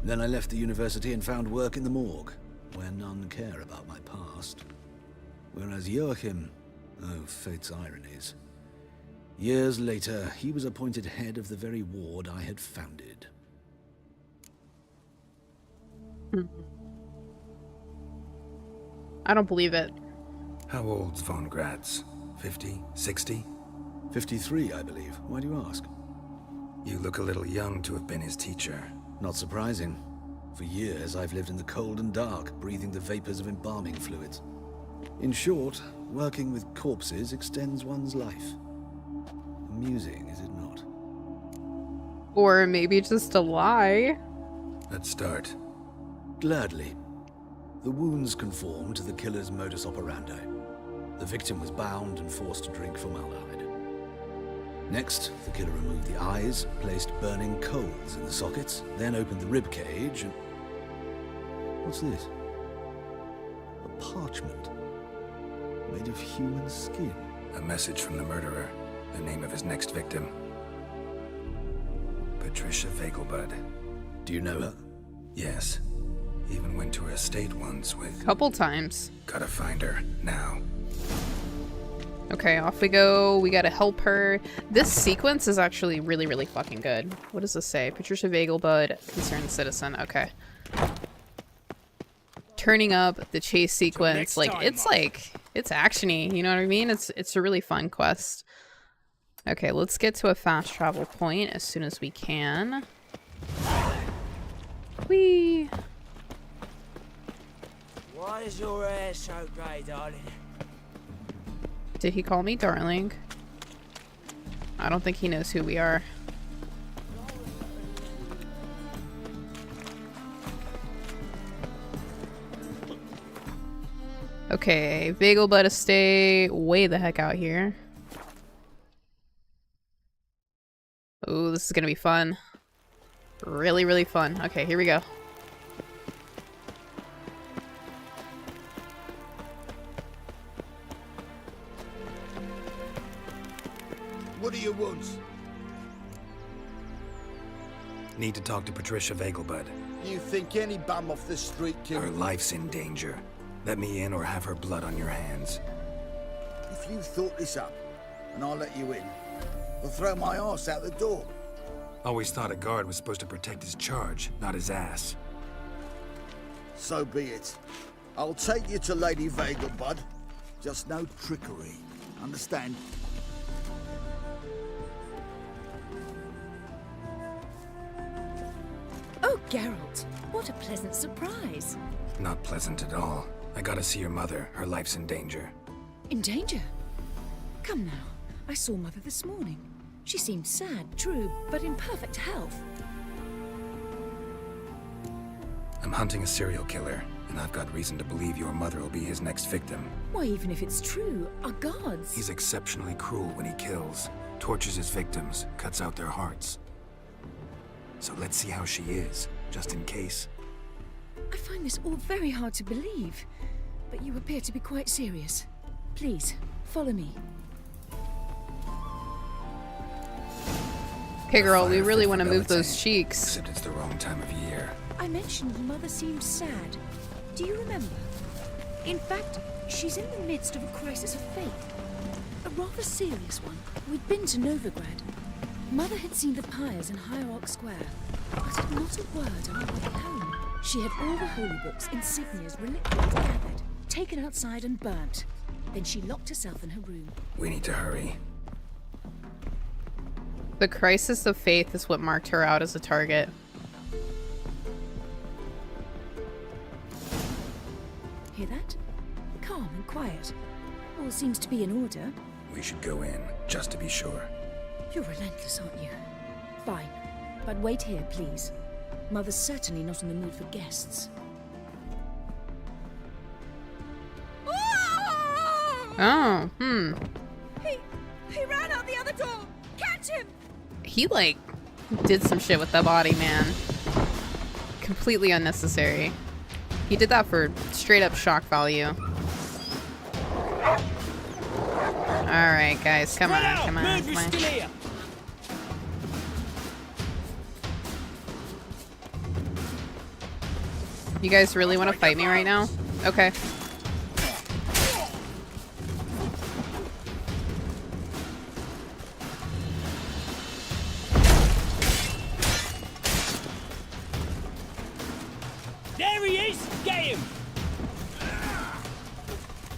Then I left the university and found work in the morgue, where none care about my past. Whereas Joachim, oh, fate's ironies, Years later, he was appointed head of the very ward I had founded. I don't believe it. How old's von Gratz? 50? 60? 53, I believe. Why do you ask? You look a little young to have been his teacher. Not surprising. For years, I've lived in the cold and dark, breathing the vapors of embalming fluids. In short, working with corpses extends one's life. Amusing, is it not? Or maybe just a lie. Let's start. Gladly. The wounds conform to the killer's modus operandi. The victim was bound and forced to drink formaldehyde. Next, the killer removed the eyes, placed burning coals in the sockets, then opened the rib cage and... What's this? A parchment. Made of human skin. A message from the murderer. The name of his next victim. Patricia Vegelbud. Do you know her? Yes. Even went to her estate once with... Couple times. Gotta find her, now. Okay, off we go. We gotta help her. This sequence is actually really, really fucking good. What does this say? Patricia Vegelbud, concerned citizen. Okay. Turning up the chase sequence. It's action-y, you know what I mean? It's a really fun quest. Okay, let's get to a fast travel point as soon as we can. Whee! Why is your hair so grey, darling? Did he call me darling? I don't think he knows who we are. Okay, Vegelbud to stay way the heck out here. Ooh, this is gonna be fun. Really, really fun. Okay, here we go. What do you want? Need to talk to Patricia Vegelbud. You think any bum off the street can... Her life's in danger. Let me in or have her blood on your hands. If you thought this up, and I'll let you in, I'll throw my ass out the door. Always thought a guard was supposed to protect his charge, not his ass. So be it. I'll take you to Lady Vegelbud. Just no trickery. Understand? Oh, Geralt, what a pleasant surprise. Not pleasant at all. I gotta see your mother. Her life's in danger. In danger? Come now. I saw Mother this morning. She seemed sad, true, but in perfect health. I'm hunting a serial killer, and I've got reason to believe your mother will be his next victim. Why, even if it's true, our gods... He's exceptionally cruel when he kills, tortures his victims, cuts out their hearts. So let's see how she is, just in case. I find this all very hard to believe, but you appear to be quite serious. Please, follow me. Okay, girl, we really want to move those cheeks. Except it's the wrong time of year. I mentioned Mother seemed sad. Do you remember? In fact, she's in the midst of a crisis of faith. A rather serious one. We'd been to Novigrad. Mother had seen the pyres in Hierarch Square, uttered not a word on her way home. She had all the holy books, insignias, reliquias gathered, taken outside and burnt. Then she locked herself in her room. We need to hurry. The crisis of faith is what marked her out as a target. Hear that? Calm and quiet. All seems to be in order. We should go in, just to be sure. You're relentless, aren't you? Fine. But wait here, please. Mother's certainly not in the mood for guests. Oh, He ran out the other door! Catch him! He, like, did some shit with that body, man. Completely unnecessary. He did that for straight up shock value. Alright, guys, come on, come on, come on. You guys really want to fight me right now? Okay.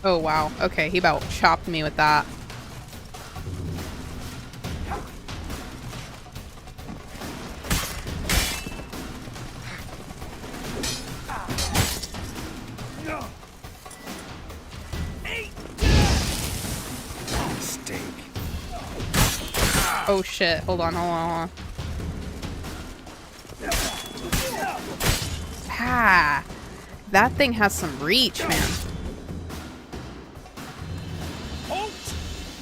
Oh, wow. Okay, he about chopped me with that. Steak. Oh, shit. Hold on, hold on, hold on. Ah! That thing has some reach, man. Halt!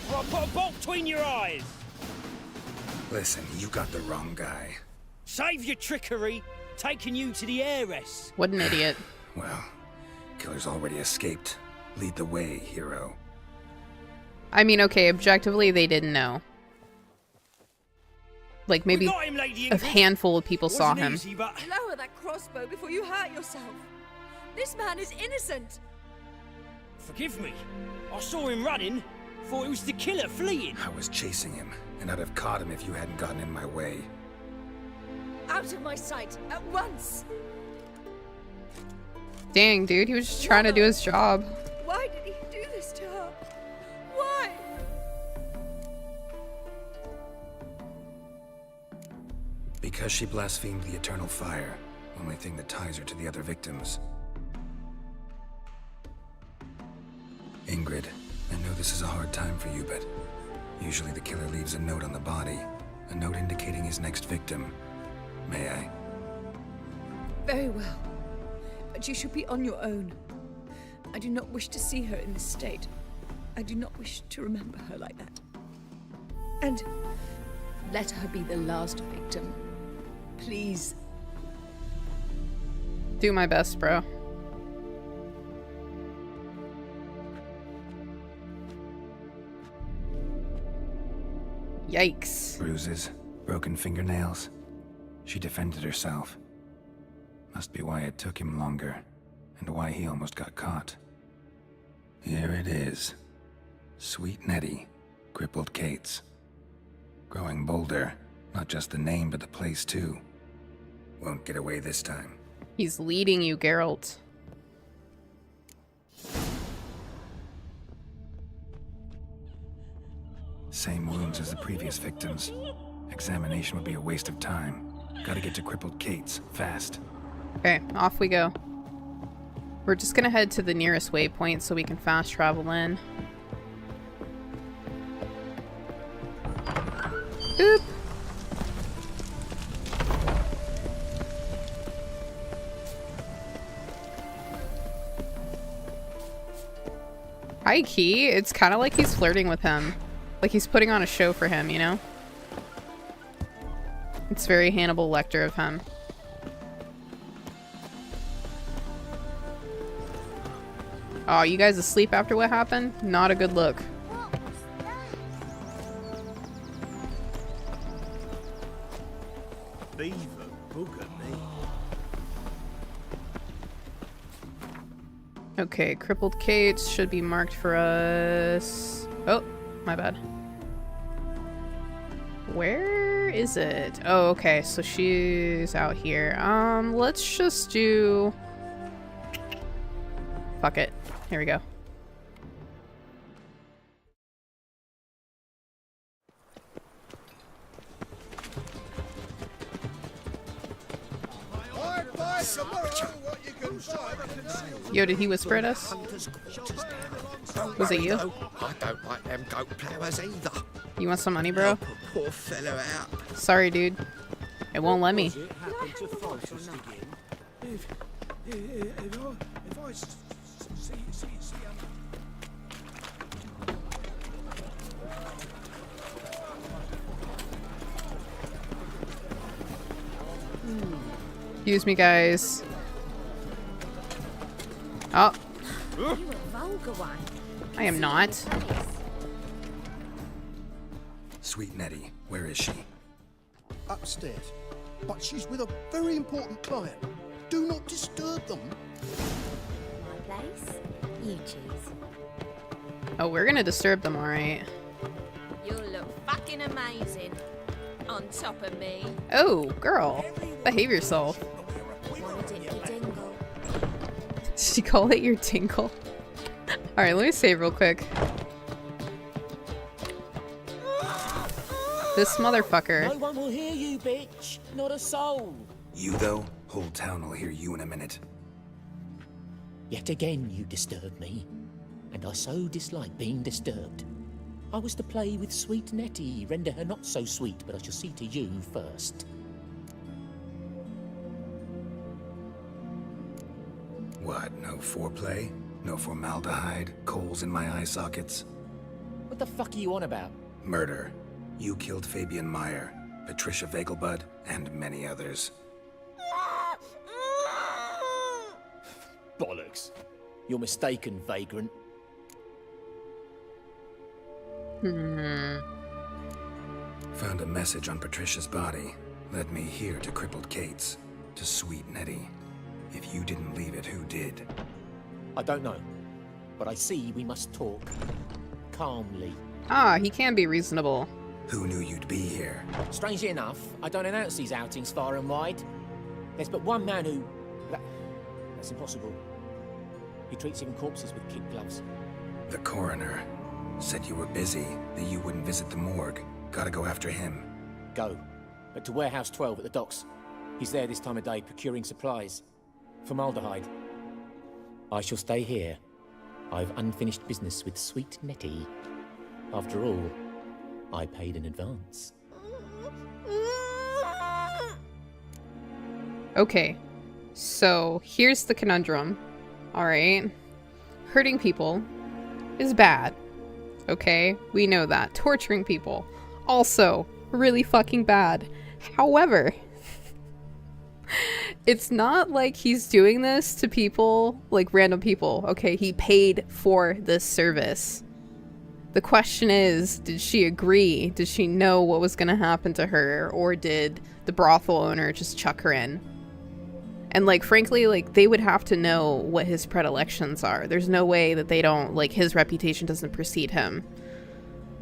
Or I'll put a bolt between your eyes. Listen, you got the wrong guy. Save your trickery, taking you to the heiress. What an idiot. Well, killer's already escaped. Lead the way, hero. I mean, okay, objectively, they didn't know. Like, maybe got him, Lady a Ingrid. handful of people saw Wasn't him. easy, but Lower that crossbow before you hurt yourself. This man is innocent. forgive me. I saw him running. Thought it was the killer fleeing. I was chasing him, and I'd have caught him if you hadn't gotten in my way. Out of my sight, at once. Dang, dude, he was just trying to do his job. Why did he do this to her? Why? Because she blasphemed the eternal fire. Only thing that ties her to the other victims. Ingrid, I know this is a hard time for you, but usually the killer leaves a note on the body. A note indicating his next victim. May I? Very well. But you should be on your own. I do not wish to see her in this state. I do not wish to remember her like that. And let her be the last victim. Please. Do my best, bro. Yikes. Bruises, broken fingernails. She defended herself. Must be why it took him longer, and why he almost got caught. Here it is. Sweet Nettie, crippled Kate's. Growing bolder, not just the name, but the place too. Won't get away this time. He's leading you, Geralt. Same wounds as the previous victims. Examination would be a waste of time. Gotta get to crippled Kate's, fast. Okay, off we go. We're just gonna head to the nearest waypoint so we can fast travel in. Boop! High key, it's kind of like he's flirting with him. Like he's putting on a show for him, you know? It's very Hannibal Lecter of him. Oh, you guys asleep after what happened? Not a good look. Beaver bugger me. Okay, crippled Kate should be marked for us. Oh, my bad. Where is it? Oh, okay, so she's out here. Let's just do... Fuck it. Here we go. Yo, did he whisper at us? Was it you? I don't like them goat ploughers either. You want some money, bro? Help a poor fellow out. Sorry, dude. It won't let me. Excuse me, guys. Oh. I am not. Sweet Nettie, where is she? Upstairs. But she's with a very important client. Do not disturb them. My place? You choose. Oh, we're gonna disturb them, alright. You'll look fucking amazing on top of me. Oh, girl. Behave yourself. Wanna dip your dingle? Did she call it your tinkle? Alright, let me save real quick. This motherfucker. No one will hear you, bitch. Not a soul. You, though? Whole town will hear you in a minute. Yet again you disturb me. And I so dislike being disturbed. I was to play with sweet Nettie, render her not so sweet, but I shall see to you first. What, no foreplay? No formaldehyde? Coals in my eye sockets? What the fuck are you on about? Murder. You killed Fabian Meyer, Patricia Vegelbud, and many others. Bollocks. You're mistaken, vagrant. Found a message on Patricia's body. Led me here to crippled Kate's. To sweet Nettie. If you didn't leave it, who did? I don't know. But I see we must talk. Calmly. Ah, he can be reasonable. Who knew you'd be here? Strangely enough, I don't announce these outings far and wide. There's but one man who... That's impossible. He treats even corpses with kid gloves. The coroner. Said you were busy, that you wouldn't visit the morgue. Gotta go after him. Go. But to Warehouse 12 at the docks. He's there this time of day procuring supplies. Formaldehyde. I shall stay here. I've unfinished business with sweet Nettie. After all, I paid in advance. Okay, so here's the conundrum. Alright. Hurting people is bad. Okay, we know that. Torturing people, also really fucking bad. However, it's not like he's doing this to people, like random people. Okay, he paid for this service. The question is, did she agree? Did she know what was going to happen to her? Or did the brothel owner just chuck her in? And like, frankly, like, they would have to know what his predilections are. There's no way that they don't, like, his reputation doesn't precede him.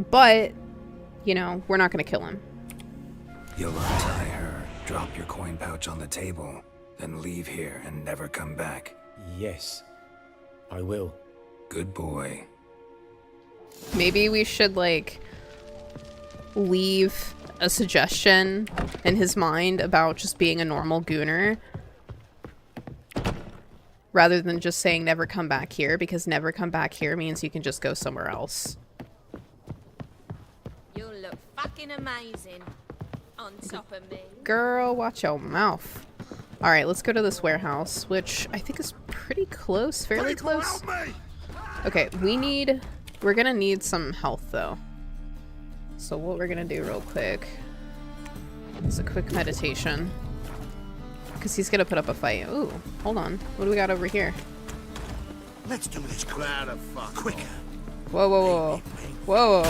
But, you know, we're not going to kill him. You'll untie her, drop your coin pouch on the table, then leave here and never come back. Yes, I will. Good boy. Maybe we should, like, leave a suggestion in his mind about just being a normal gooner. Rather than just saying never come back here, because never come back here means you can just go somewhere else. You'll look fucking amazing on top of me. Girl, watch your mouth. Alright, let's go to this warehouse, which I think is pretty close, fairly close. Okay, we're gonna need some health though. So what we're gonna do real quick is a quick meditation. Because he's gonna put up a fight. Ooh, hold on. What do we got over here? Let's do this crowd of fuck quicker. Whoa, whoa, whoa. Whoa.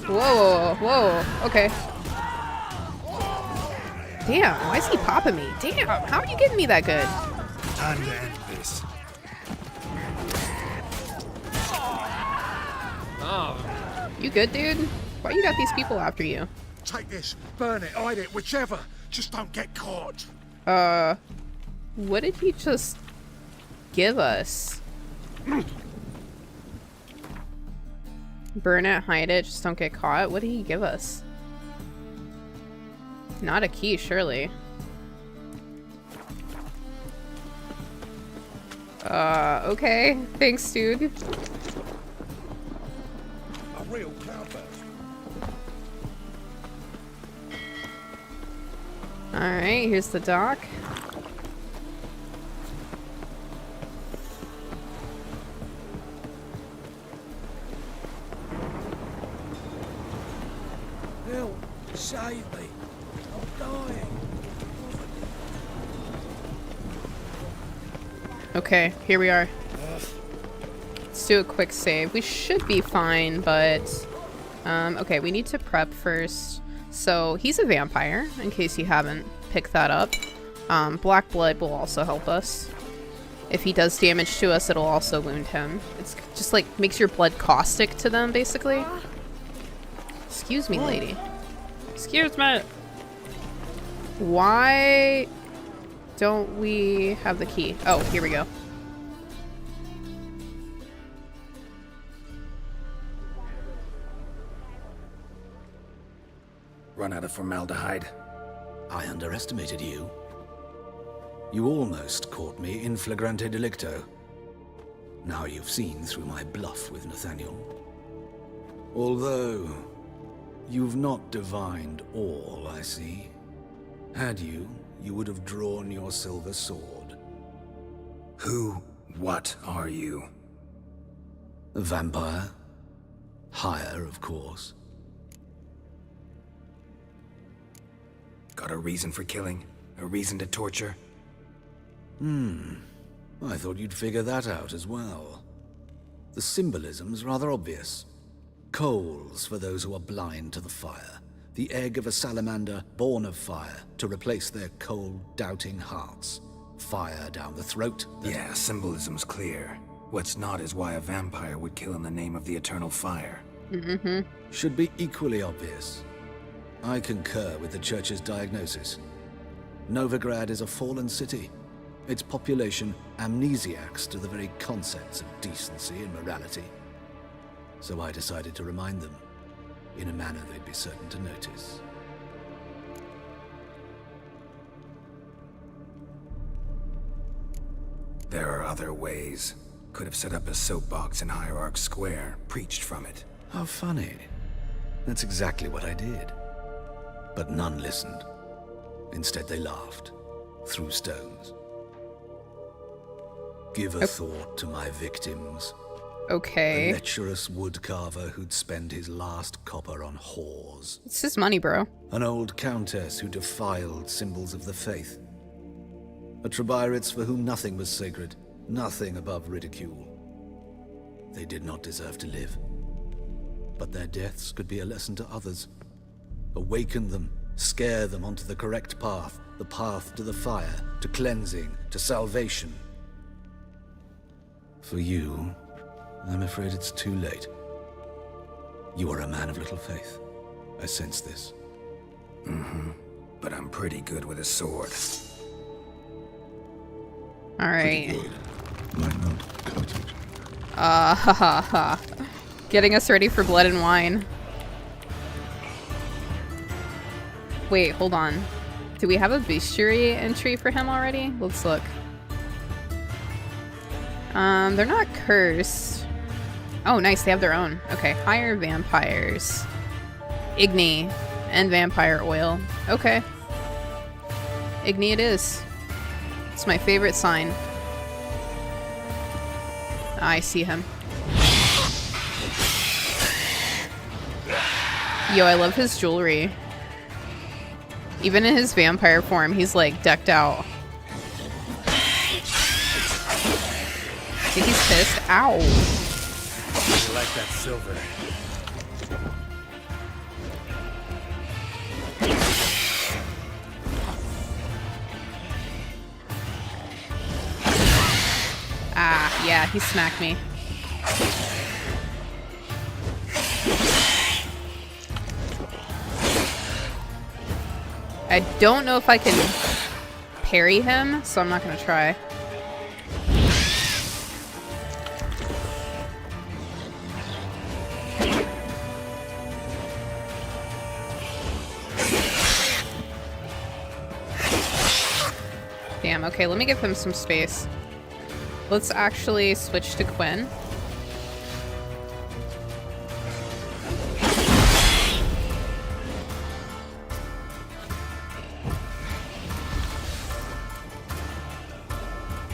Whoa, whoa. Okay. Damn, why is he popping me? Damn, how are you getting me that good? Time to end this. You good, dude? Why you got these people after you? Take this, burn it, hide it, whichever. Just don't get caught. What did he just give us? Burn it, hide it, just don't get caught? What did he give us? Not a key, surely. Okay. Thanks, dude. A real cloudburst. Alright, here's the dock. Help! Save me! I'm dying! Okay, here we are. Let's do a quick save. We should be fine, but... okay, we need to prep first. So, he's a vampire, in case you haven't picked that up. Black blood will also help us. If he does damage to us, it'll also wound him. It's just like, makes your blood caustic to them, basically. Excuse me, lady. Excuse me! Why don't we have the key? Oh, here we go. run out of formaldehyde. I underestimated you. You almost caught me in flagrante delicto. Now you've seen through my bluff with Nathaniel. Although, you've not divined all, I see. Had you, you would have drawn your silver sword. What are you? A vampire. Higher, of course. Got a reason for killing? A reason to torture? I thought you'd figure that out as well. The symbolism's rather obvious. Coals for those who are blind to the fire. The egg of a salamander born of fire to replace their cold, doubting hearts. Fire down the throat. Yeah, symbolism's clear. What's not is why a vampire would kill in the name of the eternal fire. Should be equally obvious. I concur with the Church's diagnosis. Novigrad is a fallen city. Its population amnesiacs to the very concepts of decency and morality. So I decided to remind them, in a manner they'd be certain to notice. There are other ways. Could have set up a soapbox in Hierarch Square, preached from it. How funny. That's exactly what I did. But none listened. Instead they laughed, threw stones. Give a thought to my victims. Okay. A lecherous woodcarver who'd spend his last copper on whores. It's his money, bro. An old countess who defiled symbols of the faith. A Trebirates for whom nothing was sacred, nothing above ridicule. They did not deserve to live. But their deaths could be a lesson to others. Awaken them, scare them onto the correct path, the path to the fire, to cleansing, to salvation. For you, I'm afraid it's too late. You are a man of little faith. I sense this. But I'm pretty good with a sword. Alright. Getting us ready for blood and wine. Wait, hold on. Do we have a bestiary entry for him already? Let's look. They're not cursed. Oh, nice, they have their own. Okay, higher vampires. Igni and vampire oil. Okay. Igni it is. It's my favorite sign. I see him. Yo, I love his jewelry. Even in his vampire form, he's like decked out. I think he's pissed. Ow. I like that silver. Ah, yeah, he smacked me. I don't know if I can parry him, so I'm not gonna try. Damn, okay, let me give him some space. Let's actually switch to Quinn.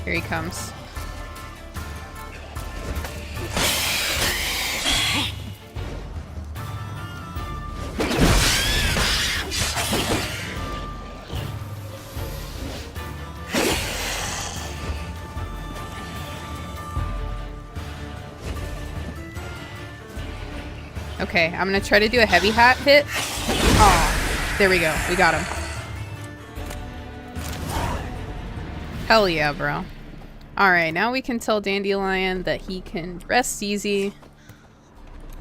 Here he comes. Okay, I'm gonna try to do a heavy hat hit. Oh, there we go. We got him. Hell yeah, bro. Alright, now we can tell Dandelion that he can rest easy.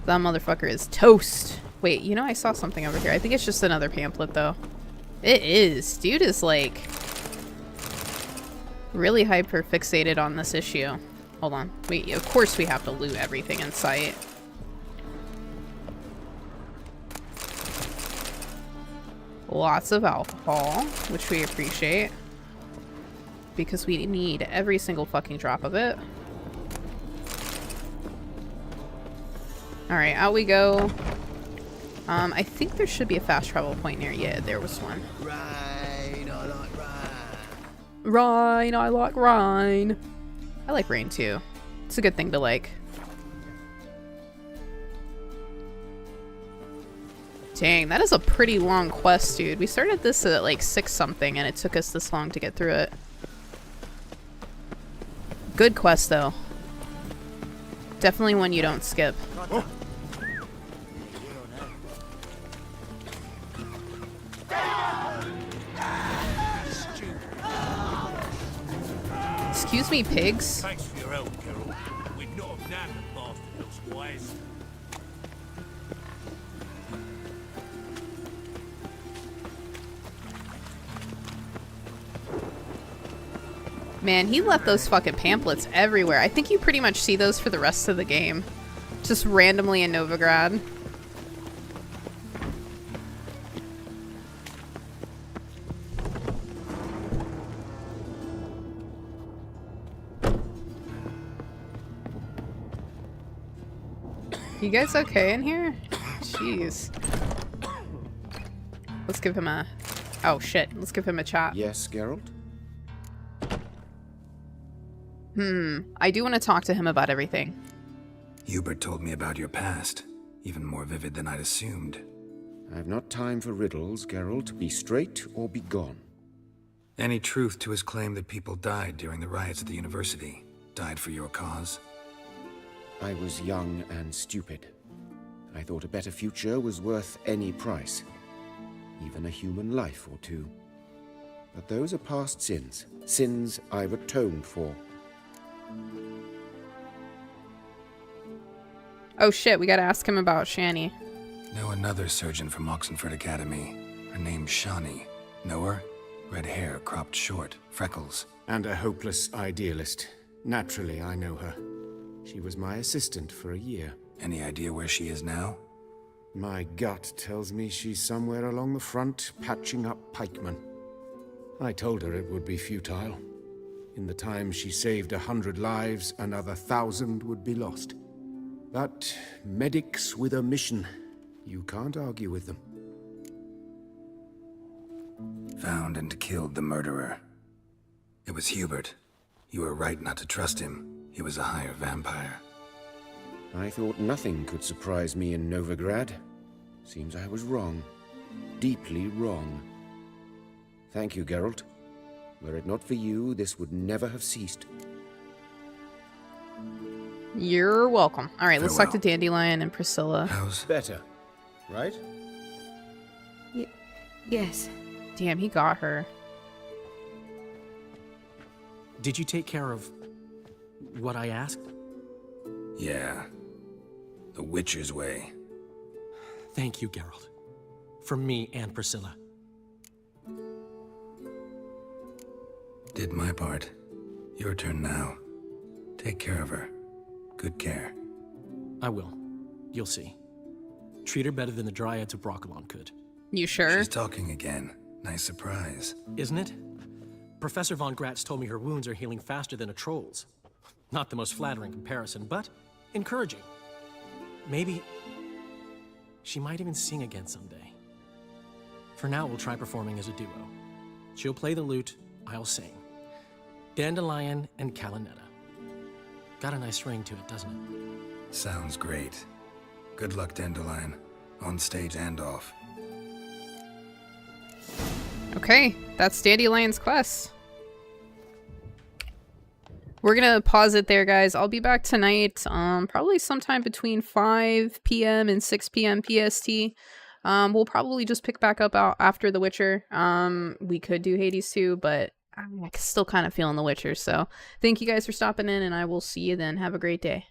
That motherfucker is toast. Wait, you know, I saw something over here. I think it's just another pamphlet, though. It is. Dude is, like, really hyper-fixated on this issue. Hold on. Wait, of course we have to loot everything in sight. Lots of alcohol, which we appreciate. Because we need every single fucking drop of it. Alright, out we go. I think there should be a fast travel point near. Yeah, there was one. Rain, I like rain. Rain, I like rain. I like rain too. It's a good thing to like. Dang, that is a pretty long quest, dude. We started this at like 6 something and it took us this long to get through it. Good quest though. Definitely one you don't skip. Oh. Excuse me, pigs. Thanks for your help, Geralt. We'd not have nabbed the bastard elsewise. Man, he left those fucking pamphlets everywhere. I think you pretty much see those for the rest of the game. Just randomly in Novigrad. You guys okay in here? Jeez. Let's give him a... Oh shit, let's give him a chat. Yes, Geralt? I do want to talk to him about everything. Hubert told me about your past, even more vivid than I'd assumed. I have not time for riddles, Geralt. Be straight or be gone. Any truth to his claim that people died during the riots at the university? Died for your cause? I was young and stupid. I thought a better future was worth any price. Even a human life or two. But those are past sins. Sins I've atoned for. Oh shit, we gotta ask him about Shani. Know another surgeon from Oxenford Academy. Her name's Shani. Know her? Red hair, cropped short, freckles. And a hopeless idealist. Naturally, I know her. She was my assistant for a year. Any idea where she is now? My gut tells me she's somewhere along the front, patching up pikemen. I told her it would be futile. In the time she saved 100 lives, another 1,000 would be lost. But medics with a mission, you can't argue with them. Found and killed the murderer. It was Hubert. You were right not to trust him. He was a higher vampire. I thought nothing could surprise me in Novigrad. Seems I was wrong. Deeply wrong. Thank you, Geralt. Were it not for you, this would never have ceased. You're welcome. Alright, let's talk to Farewell. Dandelion and Priscilla. How's better, right? Yes. Damn, he got her. Did you take care of what I asked? Yeah. The Witcher's way. Thank you, Geralt. From me and Priscilla. Did my part. Your turn now. Take care of her. Good care. I will. You'll see. Treat her better than the Dryads of Broccolon could. You sure? She's talking again. Nice surprise. Isn't it? Professor von Gratz told me her wounds are healing faster than a troll's. Not the most flattering comparison, but encouraging. Maybe she might even sing again someday. For now, we'll try performing as a duo. She'll play the lute, I'll sing. Dandelion and Calinetta. Got a nice ring to it, doesn't it? Sounds great. Good luck, Dandelion. On stage and off. Okay, that's Dandelion's quest. We're gonna pause it there, guys. I'll be back tonight, probably sometime between 5 p.m. and 6 p.m. PST. We'll probably just pick back up out after The Witcher. We could do Hades too, but I'm still kind of feeling The Witcher. So thank you guys for stopping in, and I will see you then. Have a great day.